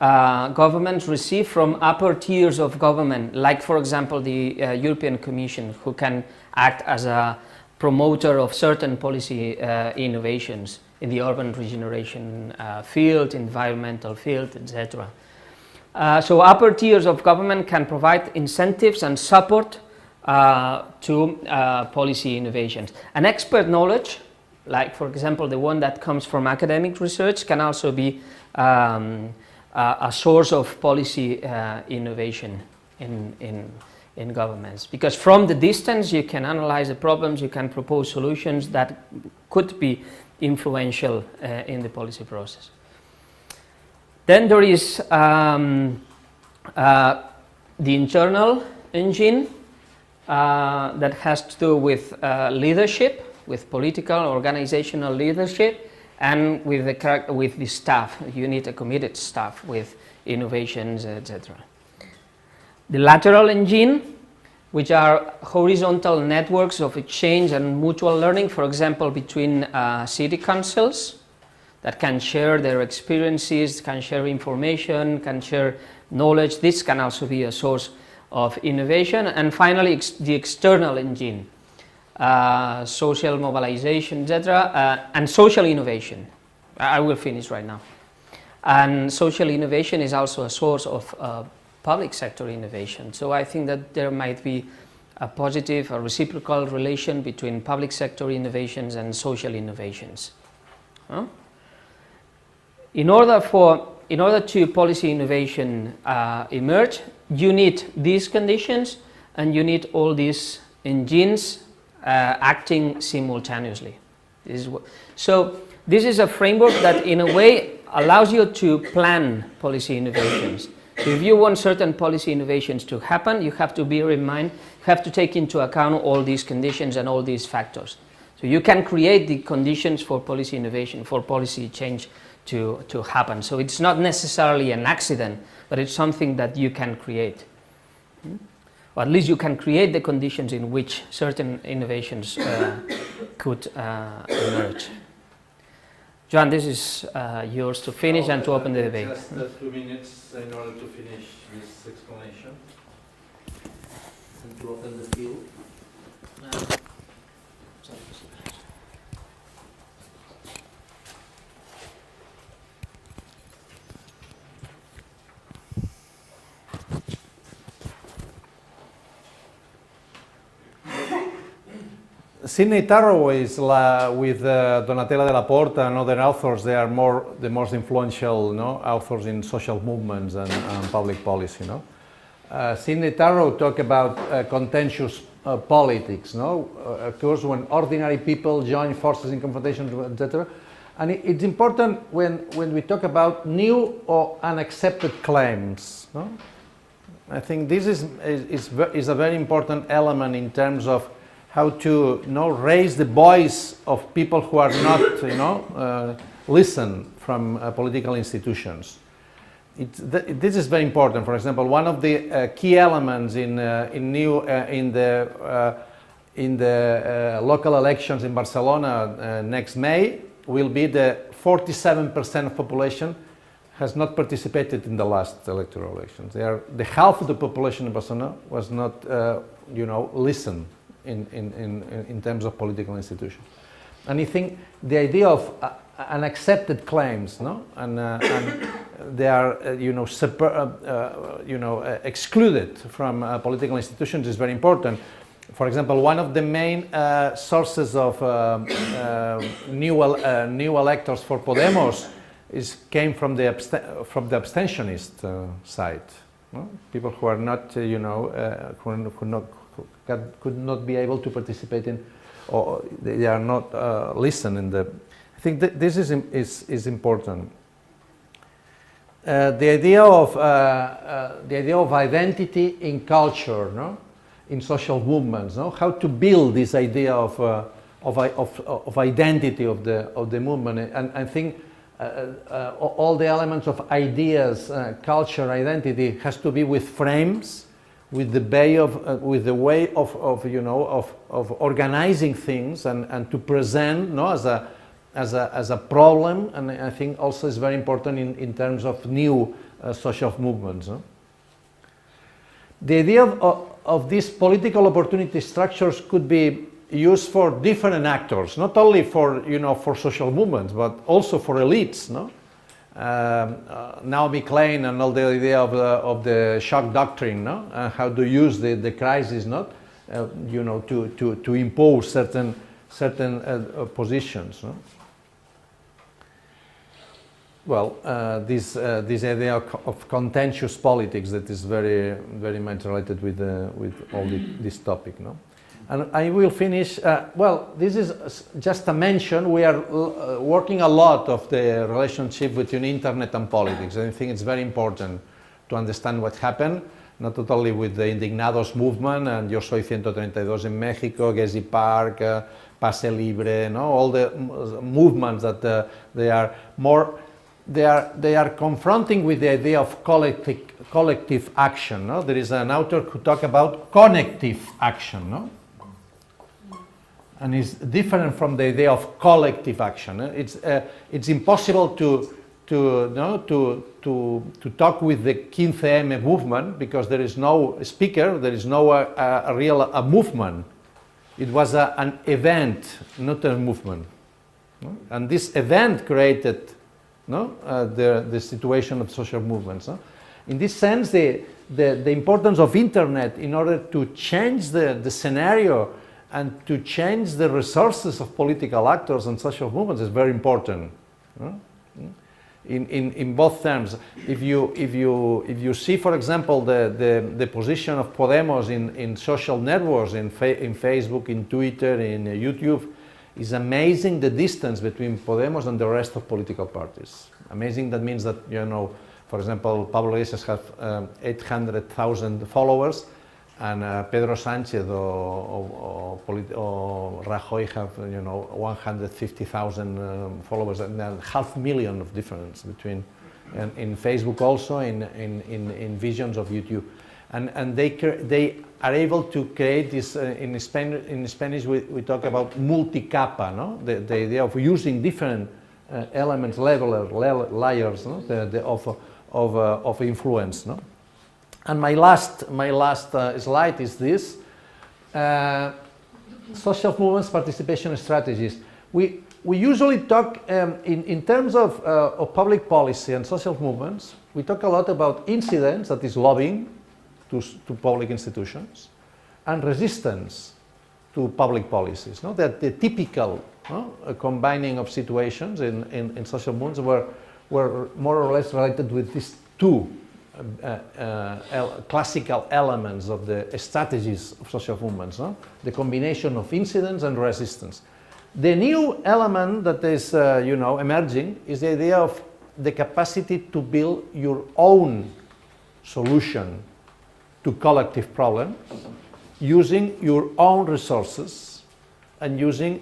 governments receive from upper tiers of government, like for example the European Commission, who can act as a promoter of certain policy innovations in the urban regeneration field, environmental field, etc. So upper tiers of government can provide incentives and support to policy innovations. And expert knowledge, like for example the one that comes from academic research, can also be a source of policy innovation in in governments, because from the distance you can analyze the problems, you can propose solutions that could be influential in the policy process. Then there is the internal engine that has to do with leadership, with political, organizational leadership, and with the staff. You need a committed staff with innovations, etc. The lateral engine, which are horizontal networks of exchange and mutual learning, for example, between city councils that can share their experiences, can share information, can share knowledge. This can also be a source of innovation. And finally, the external engine, social mobilization, etc., and social innovation. I will finish right now. And social innovation is also a source of public sector innovation. So I think that there might be a positive, a reciprocal relation between public sector innovations and social innovations. In order to policy innovation emerge, you need these conditions and you need all these engines acting simultaneously. So this is a framework that in a way allows you to plan policy innovations. So if you want certain policy innovations to happen, you have to bear in mind, you have to take into account all these conditions and all these factors. So you can create the conditions for policy innovation, for policy change to happen. So it's not necessarily an accident, but it's something that you can create. Or at least you can create the conditions in which certain innovations could emerge. Joan, this is yours to finish and to open the debate. Just 2 minutes in order to finish this explanation and to open the field. Sidney Tarrow is with Donatella Della Porta and other authors. They are the most influential authors in social movements and public policy. Sidney Tarrow talk about contentious politics. Occurs when ordinary people join forces in confrontation, etc. And it's important when we talk about new or unaccepted claims. I think this is a very important element in terms of how to raise the voice of people who are not listen from political institutions. This is very important. For example, one of the key elements in the local elections in Barcelona next May will be the 47% of population has not participated in the last electoral elections. The half of the population in Barcelona was not listen in terms of political institutions. And I think the idea of unaccepted claims, and they are excluded from political institutions is very important. For example, one of the main sources of new electors for Podemos came from the abstentionist side. People who are not, could not be able to participate in, or they are not listening. I think that this is important. The idea of identity in culture, in social movements, how to build this idea of identity of the movement, and I think all the elements of ideas, culture, identity has to be with frames, with the way of organizing things and to present as a problem, and I think also is very important in terms of new social movements. The idea of these political opportunity structures could be used for different actors, not only for social movements, but also for elites. Naomi Klein and all the idea of the shock doctrine, how to use the crisis, to impose certain positions. well, this idea of contentious politics that is very, very much related with all this topic, no? And I will finish, well, this is just a mention. We are working a lot of the relationship between internet and politics. I think it's very important to understand what happened, not only with the Indignados movement and Yo Soy 132 in Mexico, Gezi Park, Pase Libre, no? All the movements that they are confronting with the idea of collective action, no? There is an author who talks about connective action, no? And it's different from the idea of collective action. It's impossible to talk with the 15M movement because there is no speaker, there is no real movement. It was an event, not a movement. No? And this event created, no, the situation of social movements. No? In this sense, the importance of internet in order to change the scenario and to change the resources of political actors and social movements is very important. No? In both terms, if you see, for example, the position of Podemos in social networks, in Facebook, in Twitter, in YouTube, is amazing. The distance between Podemos and the rest of political parties. Amazing. That means that, you know, for example, Pablo Iglesias has 800,000 followers, and Pedro Sánchez or Rajoy have, you know, 150,000 followers, and 500,000 of difference between, and in Facebook also, in visions of YouTube, and they are able to create this. In Spanish we talk about multicapa, no? The idea of using different elements, layers, no? of influence, no? And my last slide is this: social movements participation strategies. We usually talk in terms of public policy and social movements. We talk a lot about incidents, that is lobbying to public institutions, and resistance to public policies. No? That the typical, no, combining of situations in social movements were more or less related with these two classical elements of the strategies of social movements, no? The combination of incidents and resistance. The new element that is you know, emerging is the idea of the capacity to build your own solution to collective problems using your own resources and using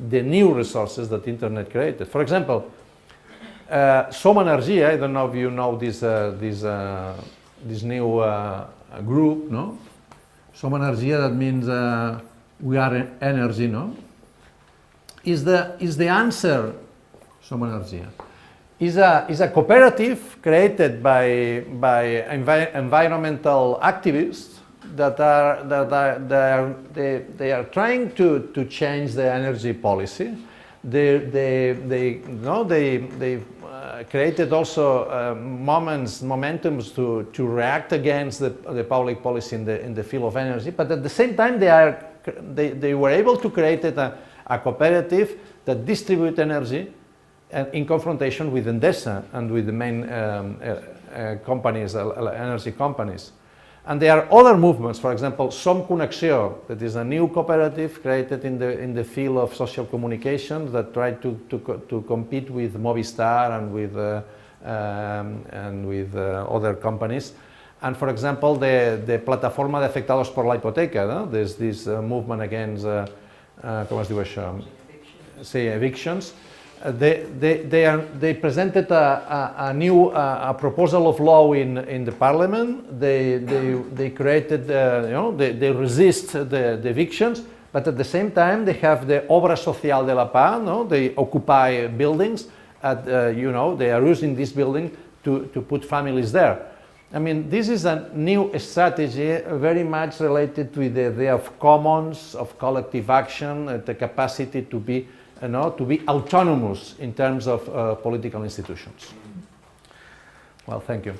the new resources that the internet created. For example, Som Energia, I don't know if you know this new group, no? Som Energia, that means we are energy, no? Is the answer. Som Energia is a cooperative created by environmental activists that they are trying to change the energy policy. They created also momentums to react against the public policy in the field of energy, but at the same time they were able to create a cooperative that distribute energy in confrontation with Endesa and with the main companies, energy companies. And there are other movements, for example, Som Connexió, that is a new cooperative created in the field of social communication that try to compete with Movistar and with other companies. And for example, the Plataforma de Afectados por la Hipoteca, no? There's this movement against, ¿cómo se dice eso? Sí, evictions. They presented a new proposal of law in the parliament. They created, you know, they resist the evictions, but at the same time they have the Obra Social de la Paz. No? They occupy buildings, you know, they are using this building to put families there. I mean, this is a new strategy very much related with the idea of commons, of collective action, the capacity to be, you know, to be autonomous in terms of political institutions. Well, thank you.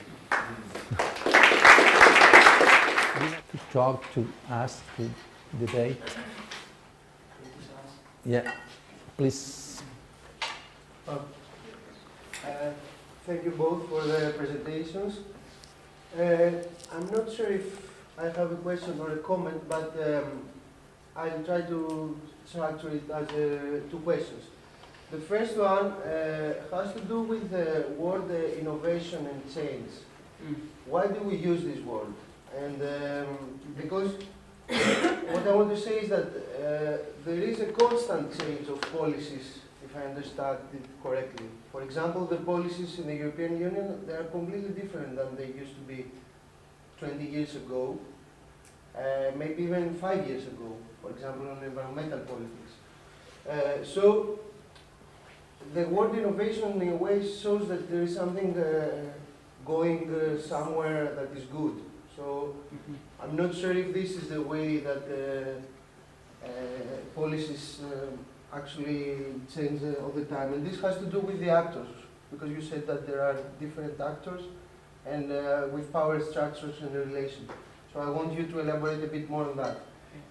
To talk, to ask, to debate. Yeah, please. Thank you both for the presentations. I'm not sure if I have a question or a comment, but I'll try to structure it as two questions. The first one has to do with the word innovation and change. Why do we use this word? And because what I want to say is that there is a constant change of policies, if I understand it correctly. For example, the policies in the European Union, they are completely different than they used to be 20 years ago, maybe even 5 years ago, for example, on environmental politics. So the word innovation in a way shows that there is something going somewhere that is good. So I'm not sure if this is the way that policies actually change all the time. And this has to do with the actors, because you said that there are different actors and with power structures and relation. So I want you to elaborate a bit more on that.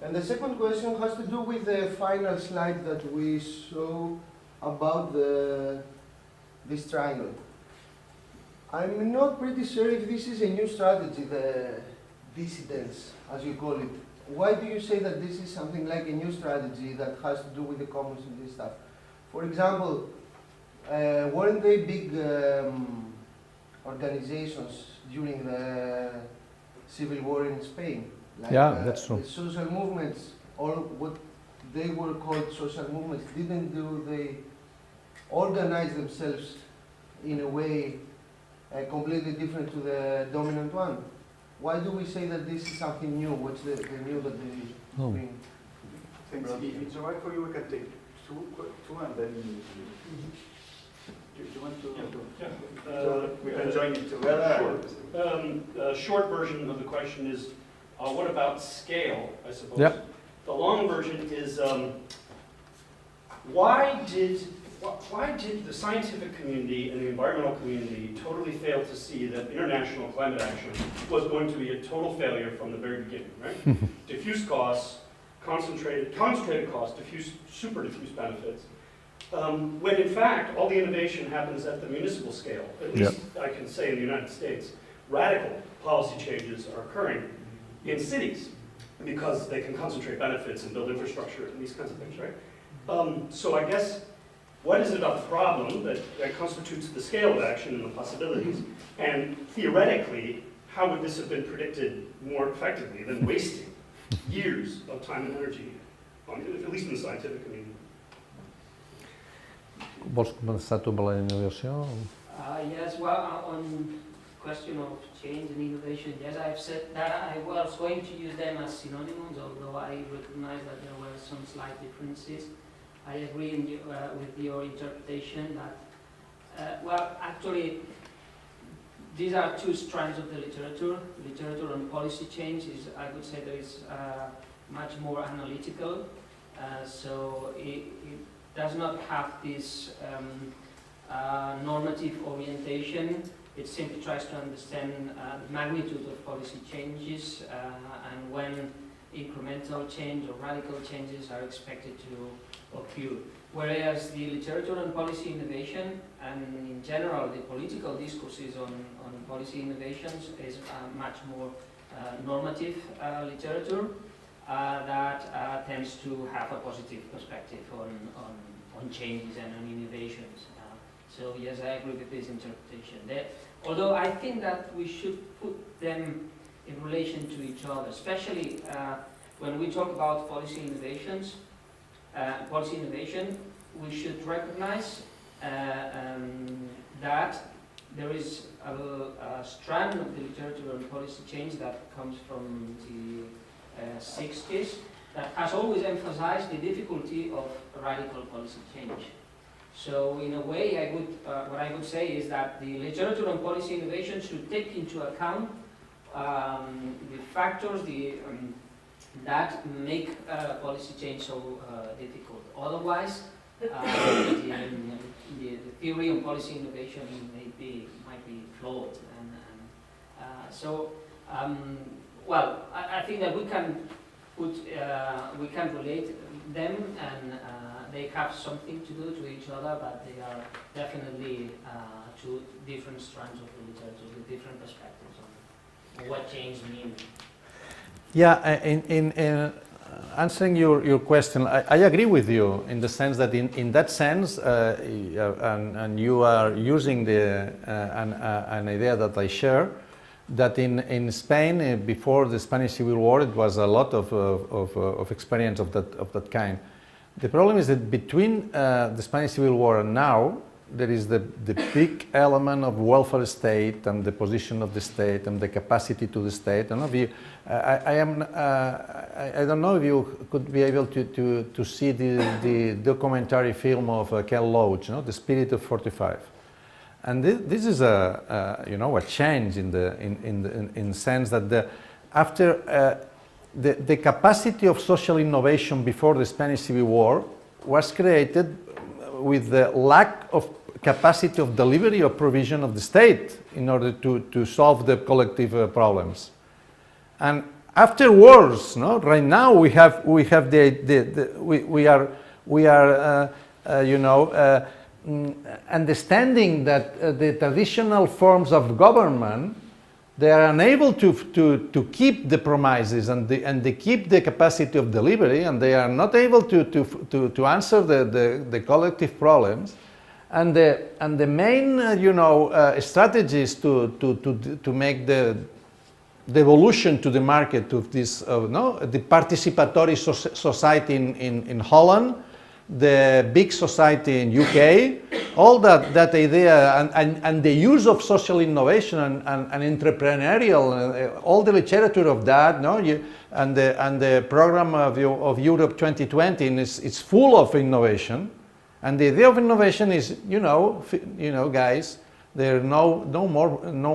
And the second question has to do with the final slide that we saw about this triangle. I'm not pretty sure if this is a new strategy, the dissidence, as you call it. Why do you say that this is something like a new strategy that has to do with the commons and this stuff? For example, weren't they big organizations during the civil war in Spain? Like, yeah, that's true. The social movements, all what they were called social movements, they organize themselves in a way completely different to the dominant one? Why do we say that this is something new? What's the new that they bring? Thanks. If it's all right for you, we can take two and then do you want to? Yeah. We can join it together. Short version of the question is, what about scale, I suppose? Yep. The long version is, why did the scientific community and the environmental community totally fail to see that international climate action was going to be a total failure from the very beginning, right? Diffuse costs, concentrated costs, super diffuse benefits, when in fact all the innovation happens at the municipal scale. At least I can say in the United States, radical policy changes are occurring in cities because they can concentrate benefits and build infrastructure and these kinds of things, right? So I guess, what is it about the problem that constitutes the scale of action and the possibilities? And theoretically, how would this have been predicted more effectively than wasting years of time and energy, at least in the scientific community? Vols començar tu per la innovació? Yes, well, on question of change and innovation, yes, I've said that I was going to use them as synonyms, although I recognize that there were some slight differences. I agree with your interpretation that, well, actually, these are two strands of the literature. Literature on policy change is, I would say, there is much more analytical, so it does not have this normative orientation. It simply tries to understand the magnitude of policy changes and when incremental change or radical changes are expected to occur. Whereas the literature on policy innovation and in general the political discourses on policy innovations is much more normative literature that tends to have a positive perspective on changes and on innovations. So yes, I agree with this interpretation. Although I think that we should put them in relation to each other, especially when we talk about policy innovation, we should recognize that there is a strand of the literature on policy change that comes from the 60s that has always emphasized the difficulty of radical policy change. So in a way, what I would say is that the literature on policy innovation should take into account the factors that make policy change so difficult. Otherwise, the theory on policy innovation might be flawed. Well, I think that we can relate them, and they have something to do to each other, but they are definitely two different strands of the literature with different perspectives on what change means. Yeah, in answering your question, I agree with you in the sense that in that sense, and you are using an idea that I share, that in Spain, before the Spanish Civil War, it was a lot of experience of that kind. The problem is that between the Spanish Civil War and now, there is the big element of welfare state and the position of the state and the capacity to the state. I don't know if you could be able to see the documentary film of Ken Loach, The Spirit of 45. And this is a change in the sense that after the capacity of social innovation before the Spanish Civil War was created with the lack of capacity of delivery or provision of the state in order to solve the collective problems. And afterwards, right now we are understanding that the traditional forms of government, they are unable to keep the promises and they keep the capacity of delivery, and they are not able to answer the collective problems. And the main strategies to make the evolution to the market of this the participatory society in Holland, the big society in UK, all that idea and the use of social innovation and entrepreneurial, all the literature of that, and the program of Europe 2020 is full of innovation. And the idea of innovation is, guys, there is no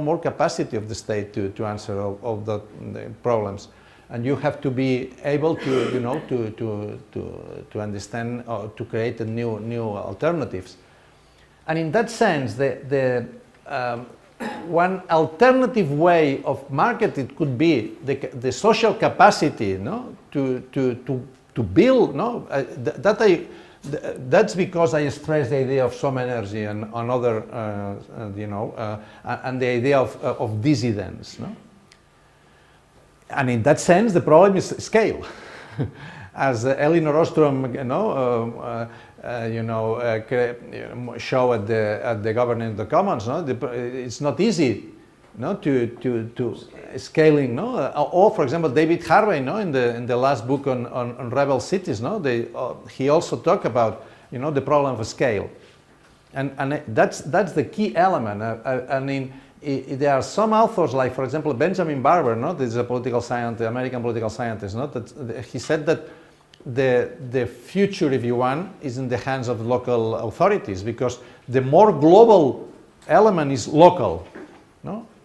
more capacity of the state to answer all the problems. And you have to be able to understand or to create new alternatives. And in that sense, one alternative way of market, it could be the social capacity, to build. That's because I stress the idea of some energy and other, and the idea of dissidence. And in that sense, the problem is scale. As Elinor Ostrom, showed at the Governance of the Commons, it's not easy, to scaling, or for example, David Harvey, in the last book on rebel cities, he also talked about, the problem of scale, and that's the key element. I mean, there are some authors, like for example Benjamin Barber, this is a political scientist, American political scientist, that he said that the future, if you want, is in the hands of local authorities, because the more global element is local,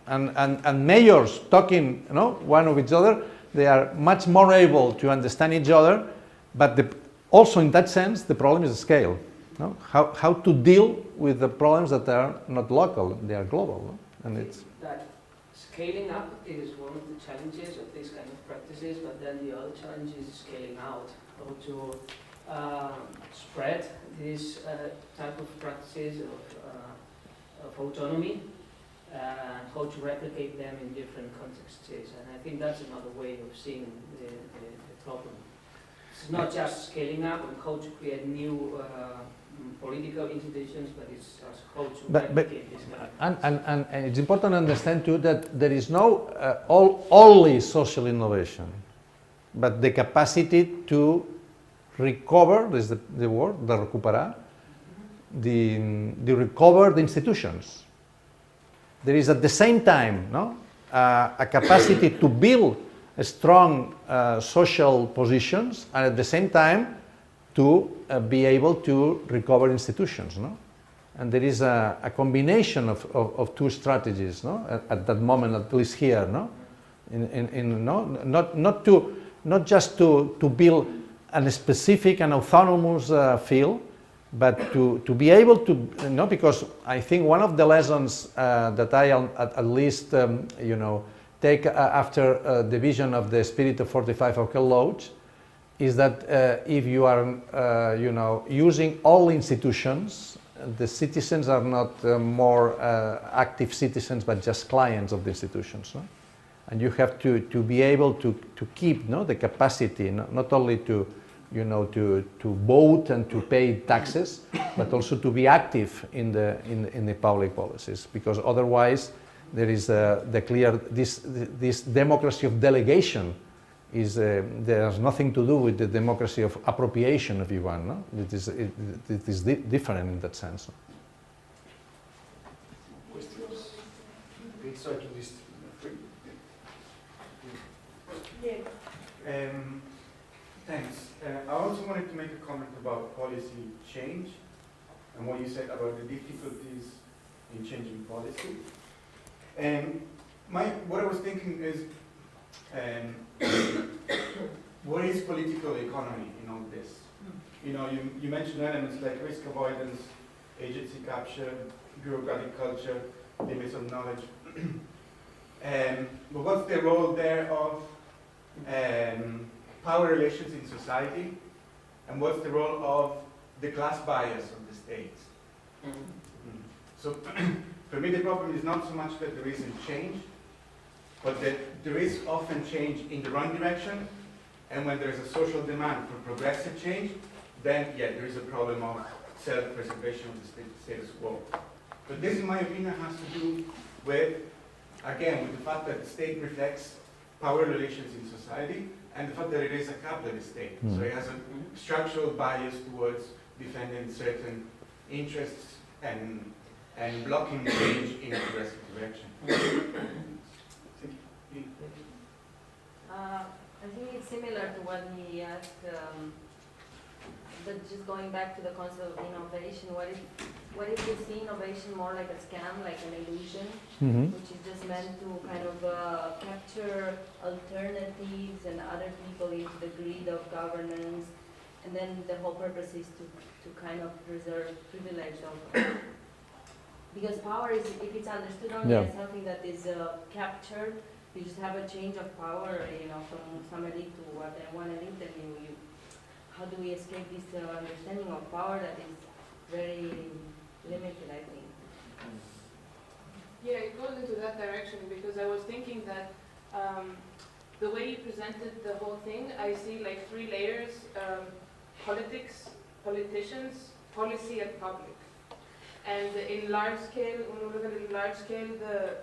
and mayors talking, one of each other, they are much more able to understand each other, but also in that sense the problem is the scale. How to deal with the problems that are not local, they are global. And it's that scaling up is one of the challenges of these kind of practices, but then the other challenge is scaling out, how to spread these type of practices of autonomy, and how to replicate them in different contexts. And I think that's another way of seeing the problem. It's not just scaling up and how to create new political institutions, but it's also how to replicate this kind of and it's important to understand too that there is no only social innovation, but the capacity to recover, this is the word, de recuperar, the recovered institutions. There is at the same time a capacity to build strong social positions, and at the same time to be able to recover institutions. And there is a combination of two strategies at that moment, at least here. Not just to build a specific and autonomous field, but to be able to, because I think one of the lessons that I at least take after the vision of the Spirit of 45 of Ken Loach is that if you are using all institutions the citizens are not more active citizens, but just clients of the institutions. No? And you have to be able to keep the capacity, not only to vote and to pay taxes, but also to be active in the public policies, because otherwise there is this democracy of delegation there's nothing to do with the democracy of appropriation, if you want. No? It is different in that sense. Questions? Okay, so at least three. Yeah. Thanks. I also wanted to make a comment about policy change and what you said about the difficulties in changing policy. What I was thinking is, what is political economy in all this? You mentioned elements like risk avoidance, agency capture, bureaucratic culture, limits of knowledge. But what's the role there of power relations in society, and what's the role of the class bias of the state? So for me the problem is not so much that there isn't change, but that there is often change in the wrong direction, and when there is a social demand for progressive change, then yeah, there is a problem of self-preservation of the status quo. But this, in my opinion, has to do with, again, with the fact that the state reflects power relations in society, and the fact that it is a capitalist state. So it has a structural bias towards defending certain interests and blocking change in a progressive direction. I think it's similar to what he asked, but just going back to the concept of innovation, what if you see innovation more like a scam, like an illusion, which is just meant to kind of capture alternatives and other people into the greed of governance, and then the whole purpose is to kind of preserve privilege of, because power is, if it's understood only as something that is captured, you just have a change of power, from some elite to one elite, and how do we escape this understanding of power that is very limited, I think? Yeah, it goes into that direction, because I was thinking that the way you presented the whole thing, I see like 3 layers: politics, politicians, policy, and public. And in large scale, when we look at it in large scale, the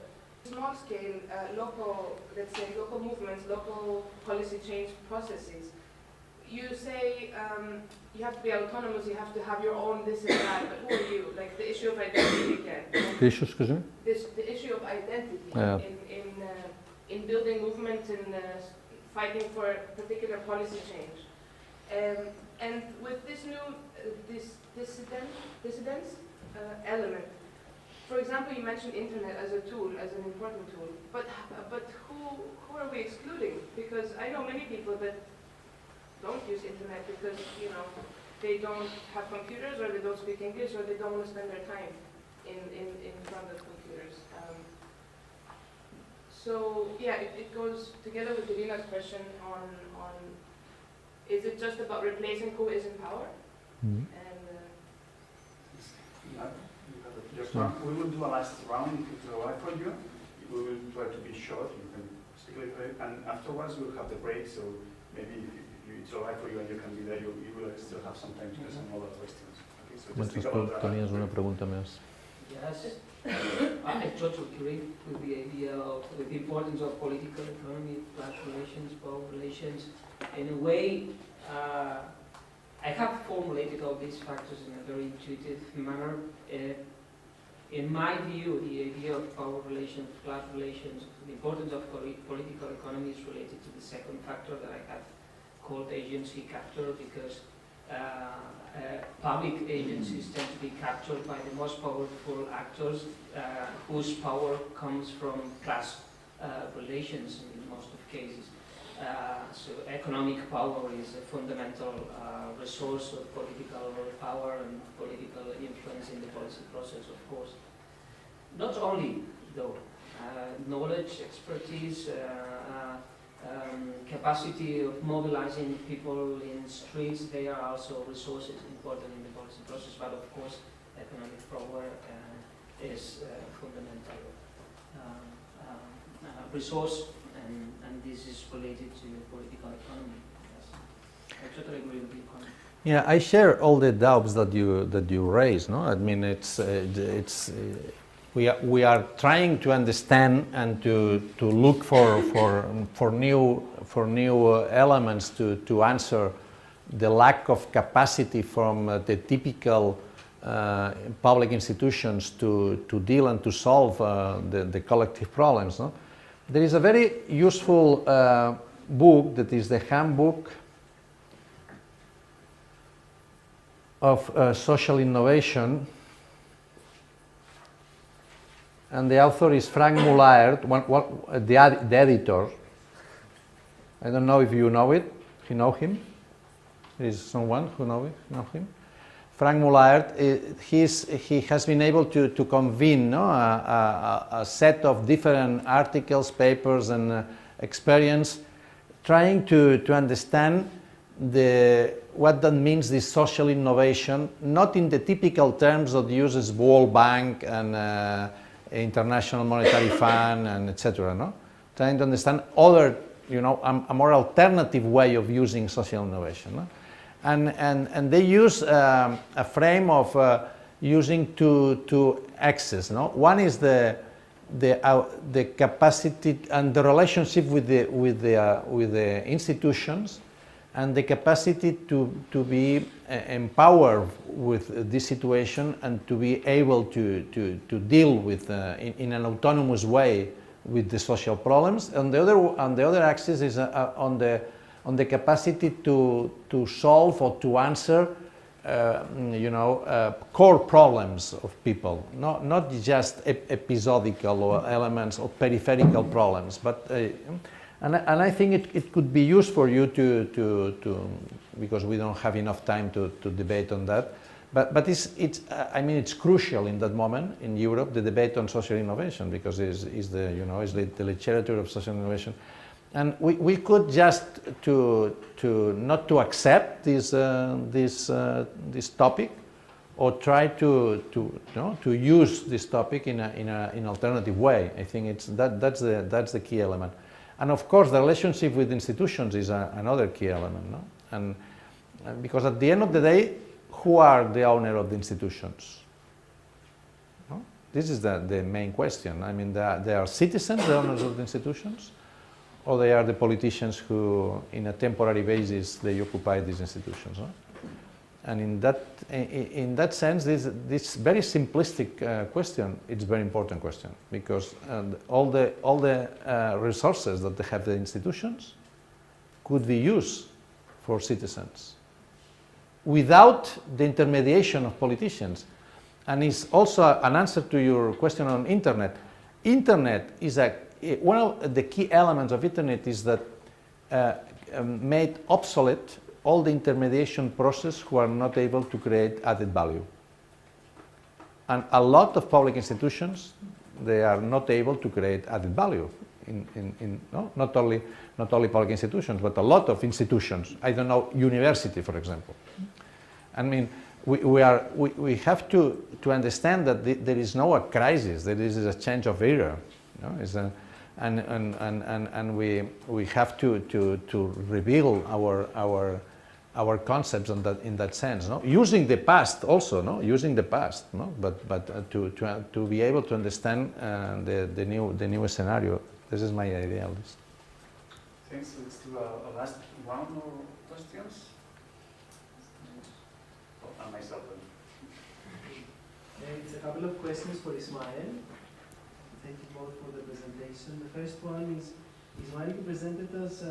small scale, local, let's say, local movements, local policy change processes, you say you have to be autonomous, you have to have your own this and that, but who are you? Like the issue of identity again. The issue, excuse me? The issue of identity in building movements and fighting for a particular policy change. And with this new dissidence element, for example, you mentioned internet as a tool, as an important tool, but who are we excluding? Because I know many people that don't use internet because they don't have computers, or they don't speak English, or they don't want to spend their time in front of computers. So yeah, it goes together with Irina's question on is it just about replacing who is in power? And we will do a last round if it's all right for you. We will try to be short. You can speak a little bit, and afterwards we'll have the break. So maybe if it's all right for you and you can be there, you will still have some time to get some other questions. Okay, so just think about that. Tenías una pregunta más. Yes, I totally agree with the idea of the importance of political economy, class relations, power relations. In a way, I have formulated all these factors in a very intuitive manner. In my view, the idea of power relations, class relations, the importance of political economy is related to the second factor that I have called agency capture, because public agencies tend to be captured by the most powerful actors whose power comes from class relations in most of cases. So economic power is a fundamental resource of political power and political influence in the policy process, of course. Not only, though, knowledge, expertise, capacity of mobilizing people in streets, they are also resources important in the policy process, but of course economic power is fundamental resource, and this is related to political economy. Yes. I totally agree with you. Yeah, I share all the doubts that you raise. No, I mean we are trying to understand and to look for new elements to answer the lack of capacity from the typical public institutions to deal and to solve the collective problems. No? There is a very useful book that is the handbook of social innovation, and the author is Frank Mullaert, the editor. I don't know if you know it. You know him? There is someone who know him? Frank Mullaert, he has been able to convene a set of different articles, papers, and experience, trying to understand what that means, this social innovation, not in the typical terms that uses World Bank and International Monetary Fund and etc. No, trying to understand other, a more alternative way of using social innovation. No? And they use a frame of using two axes. No, one is the capacity and the relationship with the institutions, and the capacity to be empowered with this situation and to be able to deal with in an autonomous way with the social problems. And the other axis is on the capacity to solve or to answer core problems of people, not just episodical elements or peripheral problems, but and I think it could be used for you to because we don't have enough time to debate on that, but it's crucial in that moment in Europe, the debate on social innovation, because it's the literature of social innovation. And we could just not to accept this topic, or try to use this topic in an alternative way. I think that's the key element. And of course, the relationship with institutions is another key element. No? And because at the end of the day, who are the owner of the institutions? No? This is the main question. I mean, they are citizens, the owners of the institutions, or they are the politicians who, in a temporary basis, they occupy these institutions. No? And in that sense, this very simplistic question, it's a very important question, because all the resources that they have the institutions could be used for citizens without the intermediation of politicians. And it's also an answer to your question on internet. Internet is one of the key elements of internet is that made obsolete all the intermediation process who are not able to create added value. And a lot of public institutions, they are not able to create added value. Not only public institutions, but a lot of institutions. I don't know, university, for example. I mean, we have to understand that there is no crisis. There is a change of era. And we have to reveal our concepts in that sense, no? Using the past also, no? Using the past, no? But to be able to understand the new scenario. This is my idea at least. Thanks. So let's do a last round of questions. And myself. It's a couple of questions for Ismael. Thank you both for the presentation. The first one is, Ismael, you presented us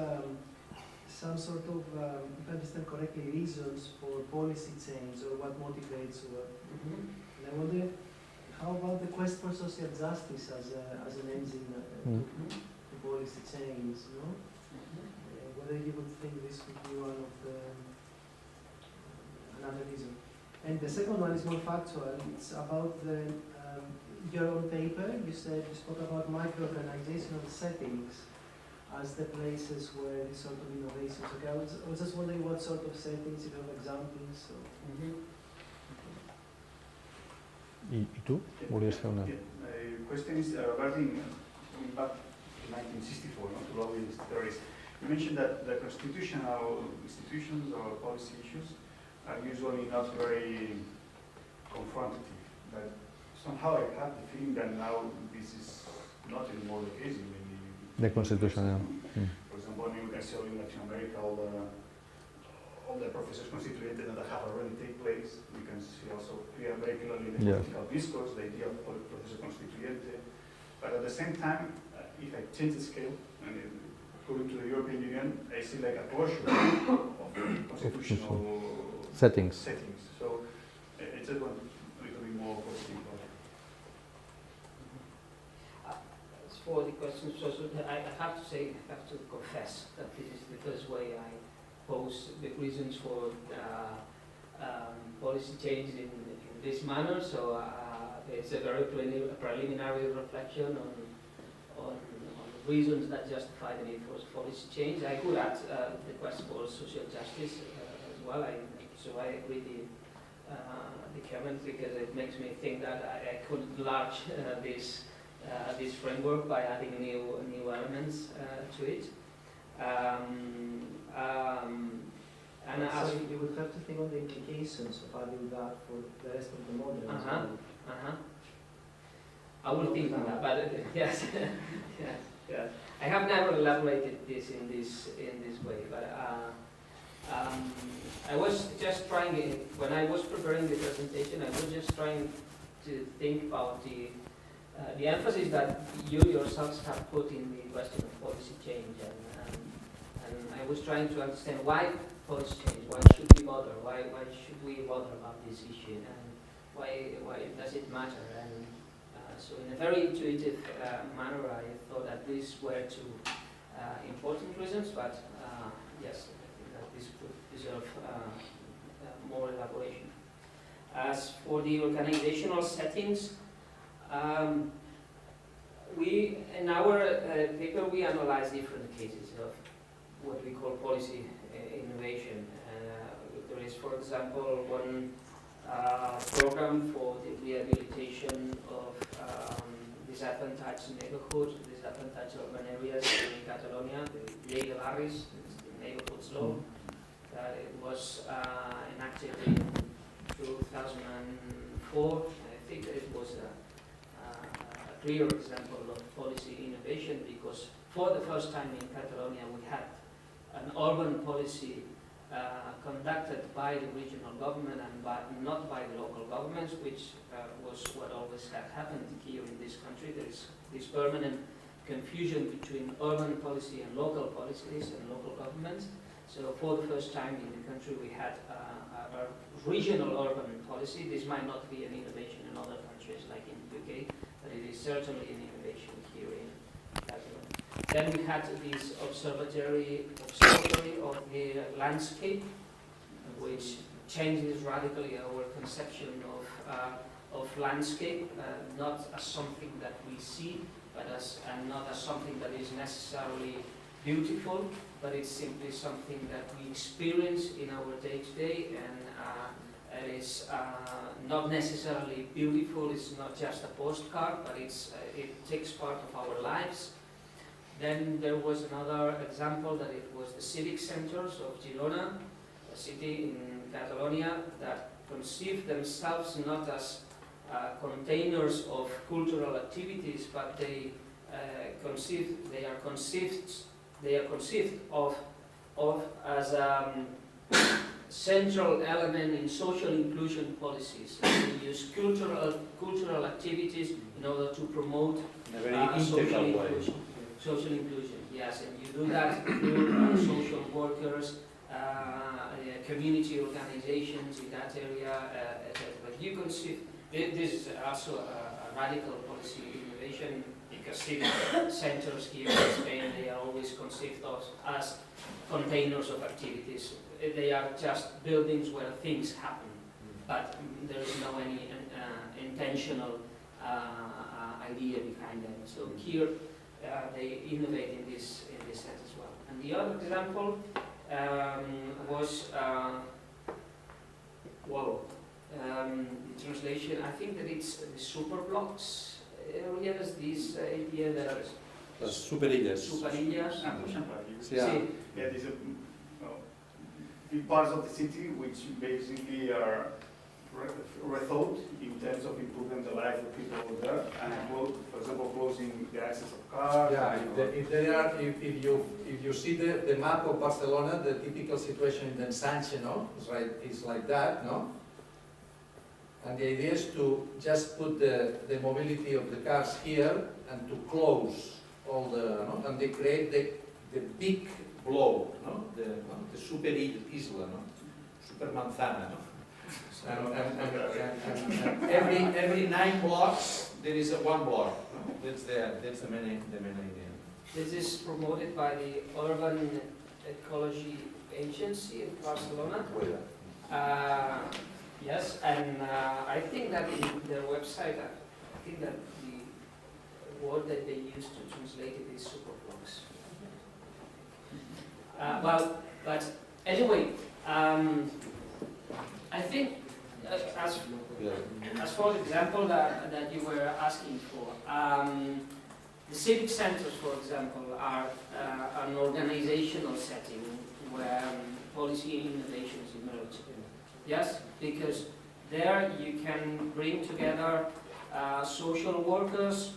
some sort of, if I understand correctly, reasons for policy change, or what motivates work. And I wonder, how about the quest for social justice as an engine to policy change? No? Whether you would think this would be one of the another reason. And the second one is more factual. It's about your own paper. You spoke about micro-organizational settings as the places where this sort of innovations occur. I was just wondering what sort of settings, if you have examples. ¿Y tú? Volies fer una... Question is regarding going back to 1964, to law against terrorism. You mentioned that the constitutional institutions or policy issues are usually not very confrontative, but somehow I have the feeling that now this is not anymore the case. The constitutional. For example, I mean, we can see in Latin America all the professors constituted that have already taken place. We can see also here very clearly the political discourse, the idea of professor constituyente. But at the same time, if I change the scale, and according to the European Union, I see like a portion of constitutional settings. So I just want a little bit more positive. As for the question, so I have to say, I have to confess that this is the first way I pose the reasons for policy change in this manner. So it's a very preliminary reflection on reasons that justify the need for policy change. I could add the quest for social justice as well. So I agree the comment, because it makes me think that I could enlarge this framework by adding new elements to it. And so you would have to think on the implications of adding that for the rest of the model. I will think on that, but yes, yes. I have never elaborated this in this way, but I was just trying, when I was preparing the presentation, I was just trying to think about the emphasis that you yourselves have put in the question of policy change, and I was trying to understand why policy change, why should we bother, why should we bother about this issue, and why does it matter? And so in a very intuitive manner, I thought that these were two important reasons, but yes, I think that this would deserve more elaboration. As for the organizational settings, in our paper we analyze different cases of what we call policy innovation. There is, for example, one program for the rehabilitation of disadvantaged neighborhoods, disadvantaged urban areas in Catalonia, the Llei de Barris, the neighborhoods law. It was enacted in 2004. I think that it was a clear example of policy innovation, because for the first time in Catalonia we had an urban policy conducted by the regional government and not by the local governments, which was what always had happened here in this country. There is this permanent confusion between urban policy and local policies and local governments. So for the first time in the country we had a regional urban policy. This might not be an innovation in other countries like in the UK, but it is certainly an innovation here in Catalonia. Then we had this observatory of the landscape, which changes radically our conception of landscape, not as something that we see, but not as something that is necessarily beautiful, but it's simply something that we experience in our day-to-day, and it is not necessarily beautiful. It's not just a postcard, but it takes part of our lives. Then there was another example that it was the civic centers of Girona, a city in Catalonia that conceived themselves not as containers of cultural activities, but they are conceived of as a central element in social inclusion policies. They use cultural activities in order to promote social inclusion. Social inclusion, yes, and you do that through social workers, community organizations in that area, etc. But you conceive, this is also a radical policy innovation, because civic centers here in Spain, they are always conceived of as containers of activities. They are just buildings where things happen, but there is no any intentional idea behind them. So here, they innovate in this sense as well. And the other example was the translation, I think that it's the superblocks areas, this idea that Las superillas. superillas. Ah, por ejemplo, you Sí, Sí. yeah, these are big parts of the city which basically are rethought in terms of improving the life of people there, and for example, closing the access of cars. Yeah, if you see the map of Barcelona, the typical situation in the Ensanche, no, is like that, no. And the idea is to just put the mobility of the cars here and to close all the, no? And they create the big blow, no? The super isla, no? Super manzana, no? And every 9 blocks there is one block. No? That's the main idea. This is promoted by the Urban Ecology Agency in Barcelona. Yes, and I think that in their website, I think that the word that they use to translate it is superblocks. Well, but anyway, I think as for the example that you were asking for, the civic centers, for example, are an organizational setting where policy innovations emerge. Yes, because there you can bring together social workers,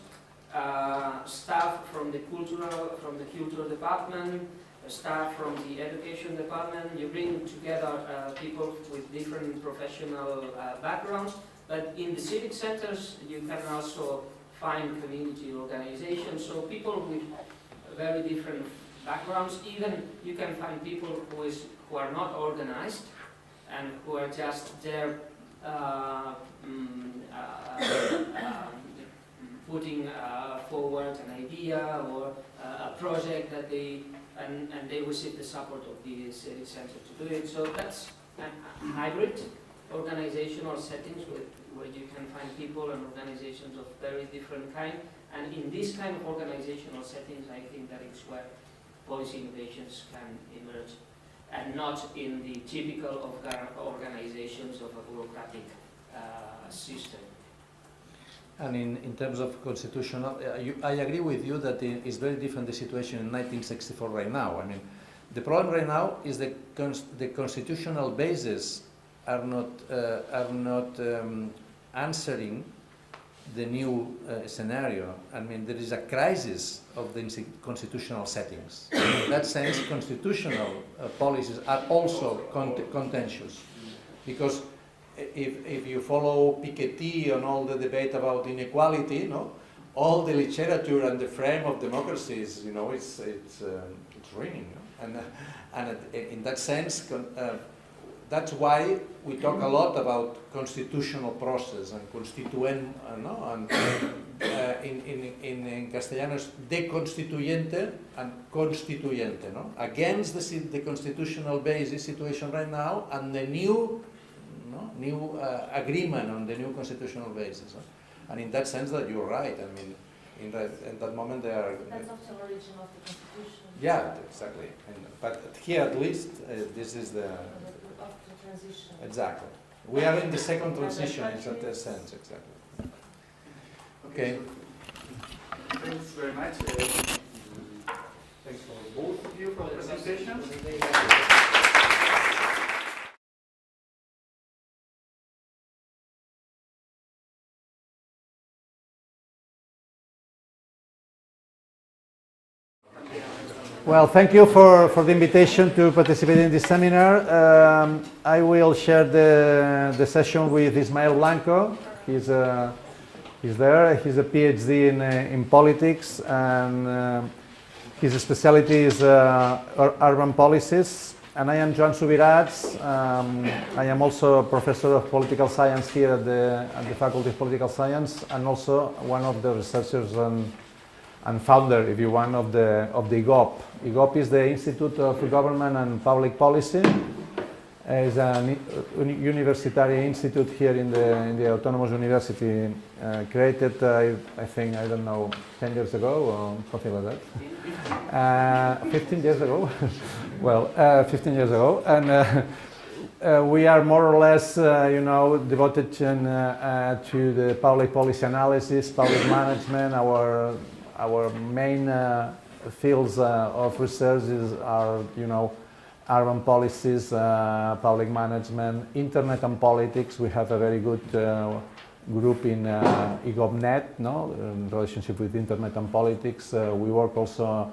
staff from the cultural department, staff from the education department. You bring together people with different professional backgrounds, but in the civic centers you can also find community organizations, so people with very different backgrounds. Even you can find people who are not organized and who are just there putting forward an idea or a project that and they receive the support of the city center to do it. So that's a hybrid organizational settings where you can find people and organizations of very different kind. And in this kind of organizational settings, I think that it's where policy innovations can emerge, and not in the typical organizations of a bureaucratic system. And in terms of constitutional, I agree with you that it's very different the situation in 1964 right now. I mean, the problem right now is the constitutional bases are not answering the new scenario. I mean, there is a crisis of the constitutional settings. In that sense, constitutional policies are also contentious, because if you follow Piketty and all the debate about inequality, no, all the literature and the frame of democracies, you know, it's raining, no? And in that sense, that's why we talk a lot about constitutional process and constituent, no? And in castellano es deconstituyente and constituyente, no? Against the constitutional basis situation right now and the new agreement on the new constitutional basis. And in that sense that you're right, I mean, in that moment they are... That's of the origin of the constitution. Yeah, exactly. But here at least, this is the... Of the transition. Exactly. We are in the second transition in that sense, exactly. Okay. Thanks very much. Thanks for both of you for the presentations. Well, thank you for the invitation to participate in this seminar. I will share the session with Ismael Blanco. He's there. He's a PhD in politics, and his specialty is urban policies. And I am Joan Subirats. I am also a professor of political science here at the Faculty of Political Science, and also one of the researchers and founder, if you want, of the IGOP. IGOP is the Institute of Government and Public Policy. It's a university institute here in the Autonomous University, created, I think, I don't know, 10 years ago or something like that. 15 years ago. Well, 15 years ago. And we are more or less, you know, devoted to the public policy analysis, public management. Our main fields of research are, you know, urban policies, public management, internet and politics. We have a very good group in IGOB Net, no, in relationship with internet and politics. We work also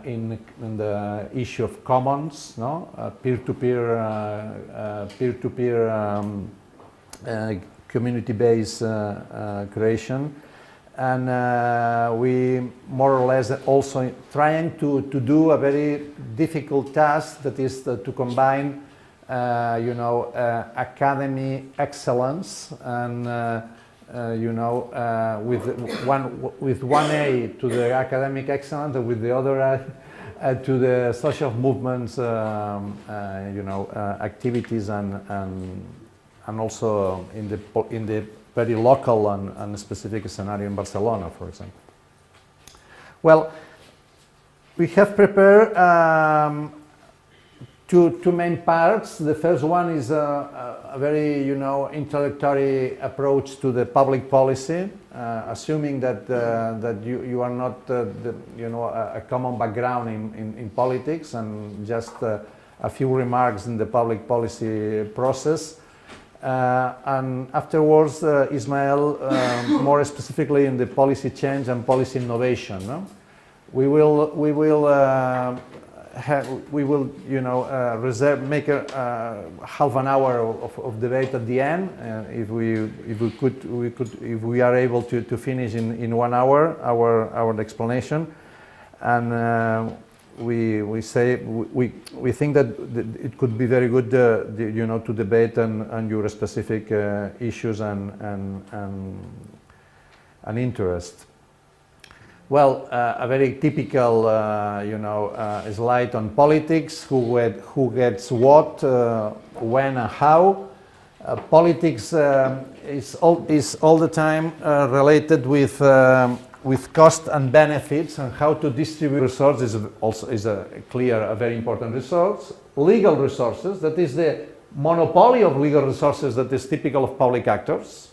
in the issue of commons, no, peer-to-peer, community-based creation. And we more or less also trying to do a very difficult task, that is to combine, you know, academy excellence and you know, with one A to the academic excellence, and with the other to the social movements, you know, activities and also in the very local and specific scenario in Barcelona, for example. Well, we have prepared two main parts. The first one is a very, you know, introductory approach to the public policy, assuming that that you are not, you know, a common background in politics, and just a few remarks in the public policy process. And afterwards, Ismael, more specifically in the policy change and policy innovation. No? We will, you know, make a half an hour of debate at the end. If we are able to finish in 1 hour our explanation, and we think that it could be very good, you know, to debate on your specific issues and interest. Well, a very typical, you know, slide on politics: who gets what, when, and how. Politics is all the time related with cost and benefits, and how to distribute resources is a very important resource. Legal resources, that is the monopoly of legal resources that is typical of public actors.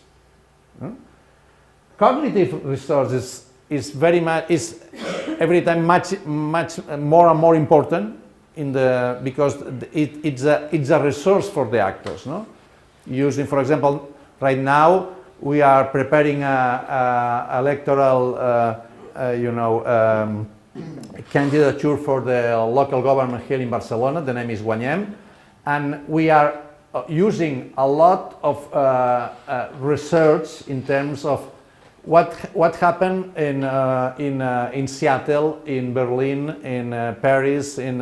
Cognitive resources is every time much more and more important because it's a resource for the actors. No, using, for example, right now we are preparing a electoral, you know, candidature for the local government here in Barcelona. The name is Guanyem, and we are using a lot of research in terms of what happened in Seattle, in Berlin, in Paris, in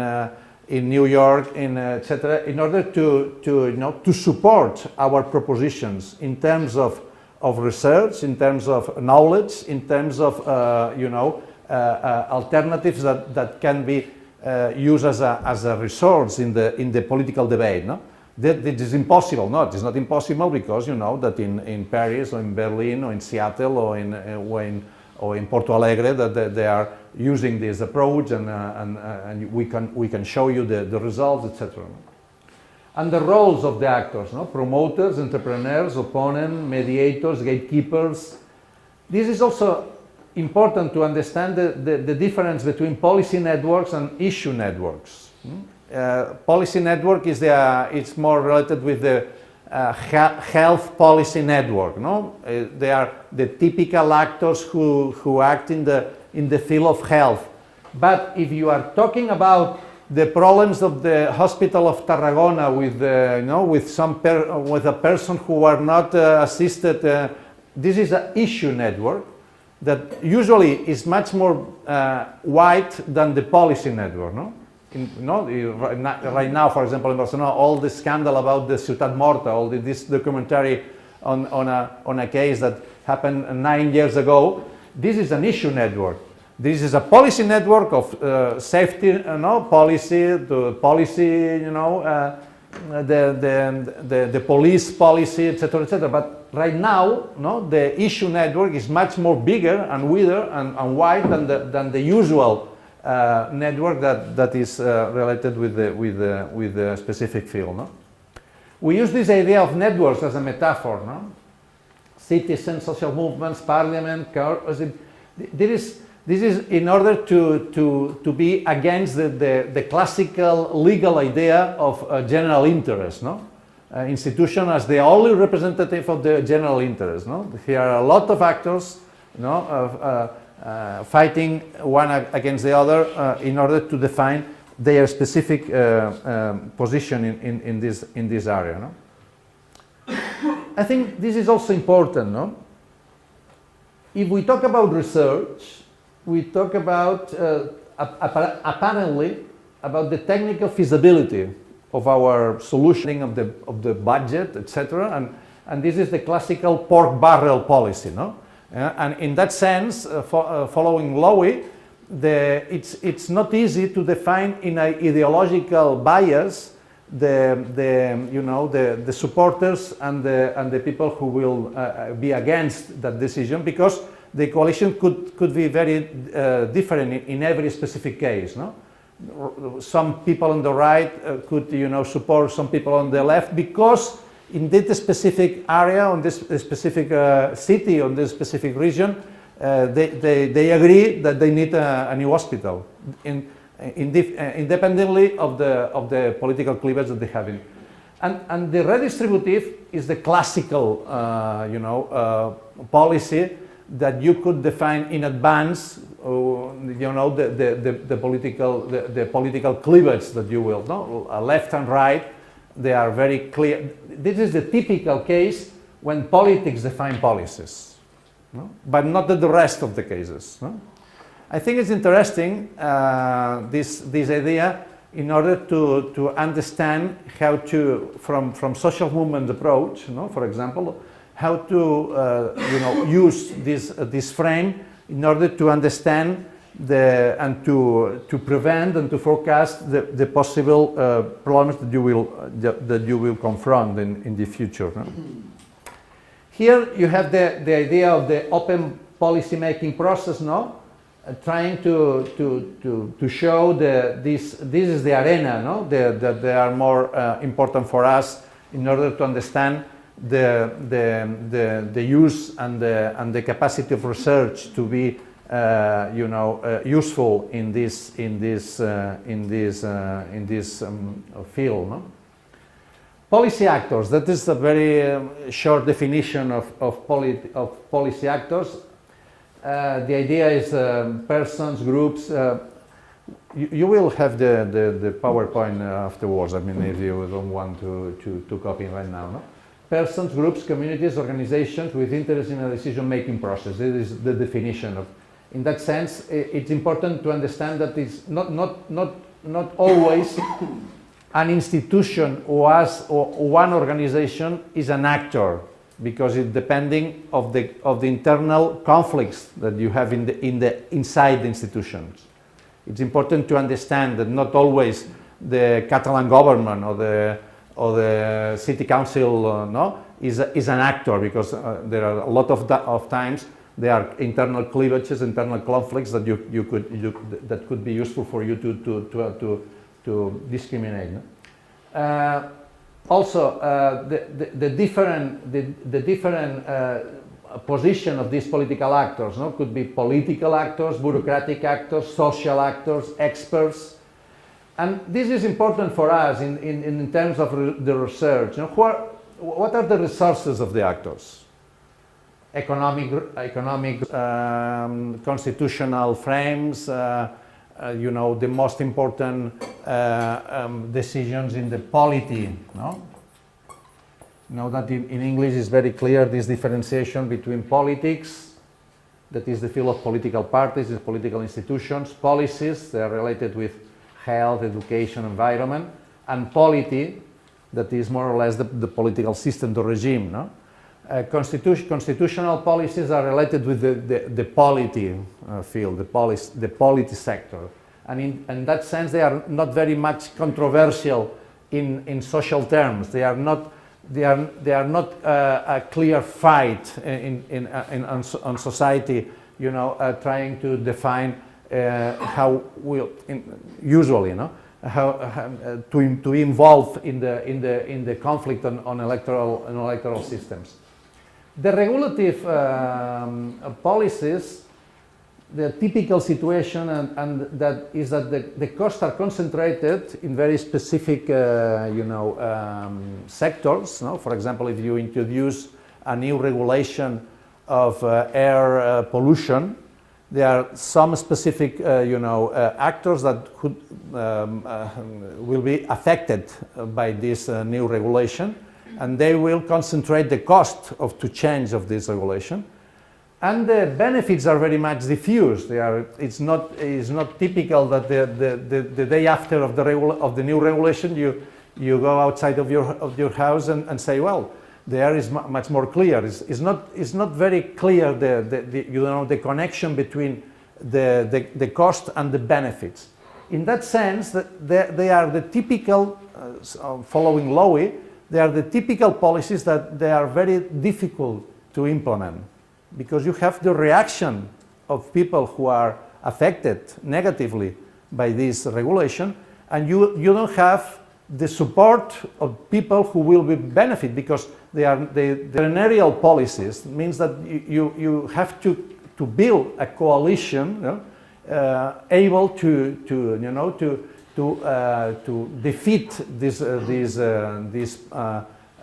New York, in etc., in order to you know, to support our propositions in terms of research, in terms of knowledge, in terms of you know, alternatives that can be used as a resource in the political debate. No? That it is impossible. No, it is not impossible, because you know that in Paris or in Berlin or in Seattle or in Porto Alegre that they are using this approach, and we can show you the results, etc. And the roles of the actors, no? Promoters, entrepreneurs, opponents, mediators, gatekeepers. This is also important to understand the difference between policy networks and issue networks. Policy network is it's more related with the health policy network. No, they are the typical actors who act in the field of health. But if you are talking about the problems of the hospital of Tarragona with you know, with a person who are not assisted, this is an issue network that usually is much more wide than the policy network. No. Right now, for example, in Barcelona, all the scandal about the Ciutat Morta, all this documentary on a case that happened 9 years ago, this is an issue network. This is a policy network of safety, policy, the police policy, etc., etc. But right now, the issue network is much more bigger and wider and wide than the usual network that is related with the specific field. No? We use this idea of networks as a metaphor, no? Citizens, social movements, parliament, this is in order to be against the classical legal idea of general interest, no? Institution as the only representative of the general interest, no? Here are a lot of actors, no, fighting one against the other in order to define their specific position in this area, no? I think this is also important, no? If we talk about research, we talk about apparently about the technical feasibility of our solutioning of the budget, etc. And this is the classical pork barrel policy, no? And in that sense, following Lowy, it's not easy to define in an ideological bias the supporters and the people who will be against that decision, because the coalition could be very different in every specific case, no? Some people on the right could support some people on the left, because in this specific area, on this specific city, on this specific region, they agree that they need a new hospital, independently of the political cleavage that they have in. And the redistributive is the classical, policy that you could define in advance, the political cleavage that you will, no? Left and right, they are very clear. This is the typical case when politics define policies, no? But not the rest of the cases, no? I think it's interesting, this idea, in order to understand how to, from social movement approach, no? For example, how to use this frame in order to understand and to prevent and to forecast the possible problems that you will confront in the future, no? Here you have the idea of the open policy making process, no? Trying to show this is the arena, no? That they are more important for us in order to understand the use and the capacity of research to be useful in this field, no? Policy actors, that is a very short definition of policy actors. The idea is persons, groups. You will have the PowerPoint afterwards. I mean, if you don't want to copy right now, no? Persons, groups, communities, organizations with interest in a decision-making process. This is the definition of. In that sense, it's important to understand that it's not always an institution or one organization is an actor, because it's depending of the internal conflicts that you have inside the institutions. It's important to understand that not always the Catalan government or the city council is an actor, because there are a lot of times there are internal cleavages, internal conflicts that that could be useful for you to discriminate. No? Also, the different position of these political actors, no? Could be political actors, bureaucratic actors, social actors, experts. And this is important for us in terms of the research. You know, what are the resources of the actors? Economic, constitutional frames, the most important decisions in the polity. No? Know that in English is very clear this differentiation between politics, that is the field of political parties, is political institutions, policies, they are related with health, education, environment, and polity, that is more or less the political system, the regime. No? Constitutional policies are related with the polity field, the polity sector. And in that sense, they are not very much controversial in social terms. They are not a clear fight on society, trying to define how usually, to involve in the conflict on electoral systems. The regulative policies, the typical situation, and that is that the costs are concentrated in very specific, sectors. No? For example, if you introduce a new regulation of air pollution, there are some specific, actors that could, will be affected by this new regulation, and they will concentrate the cost to change of this regulation. And the benefits are very much diffused. It's not typical that the day after of the new regulation you go outside of your house and say, well, the air is much more clear. It's not very clear the connection between the cost and the benefits. In that sense, they are the typical, following Lowy, they are the typical policies that they are very difficult to implement, because you have the reaction of people who are affected negatively by this regulation, and you don't have the support of people who will benefit, because the aerial policies means that you have to build a coalition, able to defeat these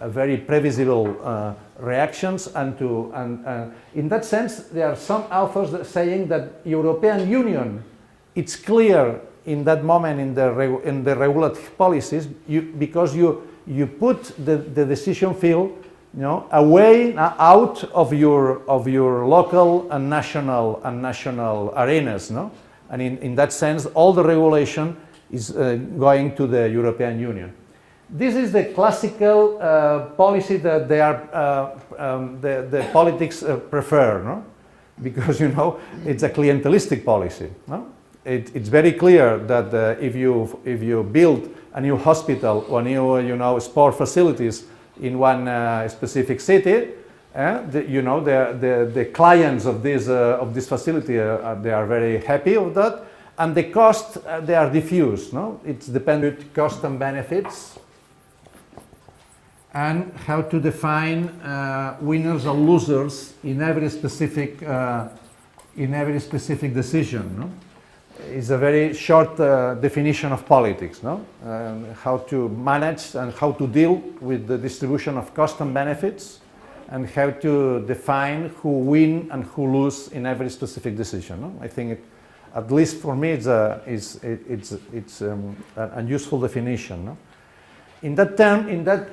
very previsible reactions, and in that sense there are some authors that saying that European Union, it's clear in that moment in the regulatory policies, because you put the decision field, away out of your local and national arenas, no? And in that sense, all the regulation is going to the European Union. This is the classical policy that the politics prefer, no? Because it's a clientelistic policy, no? It's very clear that if you build a new hospital or new sport facilities in one specific city, the clients of this facility they are very happy of that, and the cost they are diffuse. No, it's dependent cost and benefits, and how to define winners and losers in every specific decision. No? Is a very short definition of politics, no? How to manage and how to deal with the distribution of cost and benefits, and how to define who win and who lose in every specific decision. No? I think, at least for me, it's a useful definition. No? In that term, in that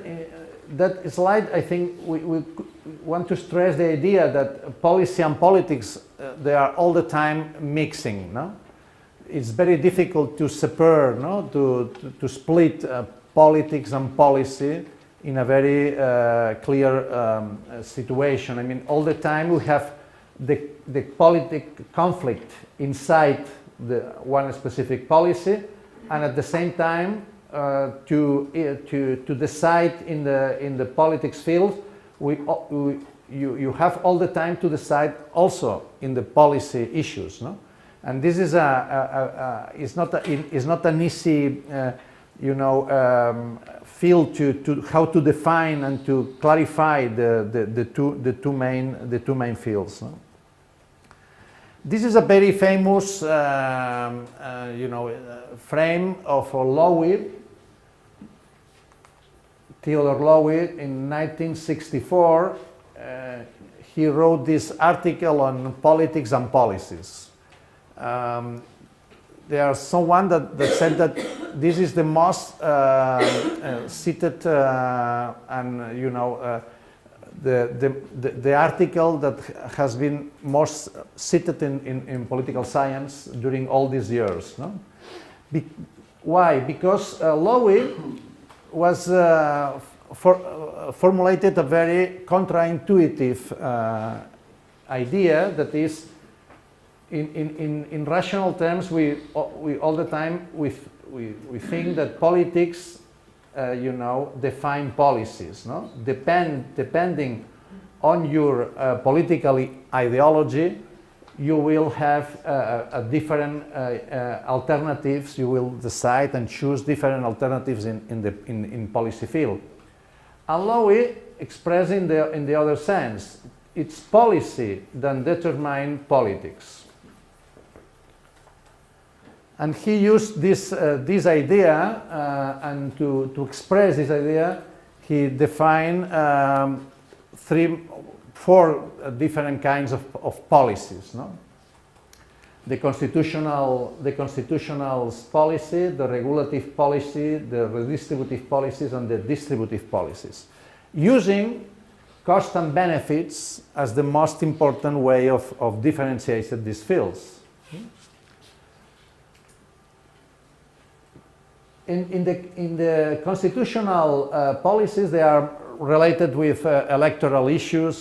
slide, I think we want to stress the idea that policy and politics they are all the time mixing. No? It's very difficult to separate, no? to split politics and policy in a very clear situation. I mean, all the time we have the politic conflict inside one specific policy, and at the same time to decide in the politics field, you have all the time to decide also in the policy issues, no? And this is it's not an easy field to how to define and to clarify the two main fields. No? This is a very famous frame of Lowy, Theodore Lowy, in 1964. He wrote this article on politics and policies. There are someone that said that this is the most cited and the article that has been most cited in political science during all these years. No? Why? Because Lowy was formulated a very counterintuitive idea, that is, in rational terms, we all the time we think that politics, define policies. No, depending on your political ideology, you will have a different alternatives. You will decide and choose different alternatives in policy field. And Lowy expressed in the other sense, it's policy that determines politics. And he used this idea, and to express this idea, he defined four different kinds of policies. No? The constitutional policy, the regulative policy, the redistributive policies, and the distributive policies, using cost and benefits as the most important way of differentiating these fields. In the constitutional policies, they are related with electoral issues,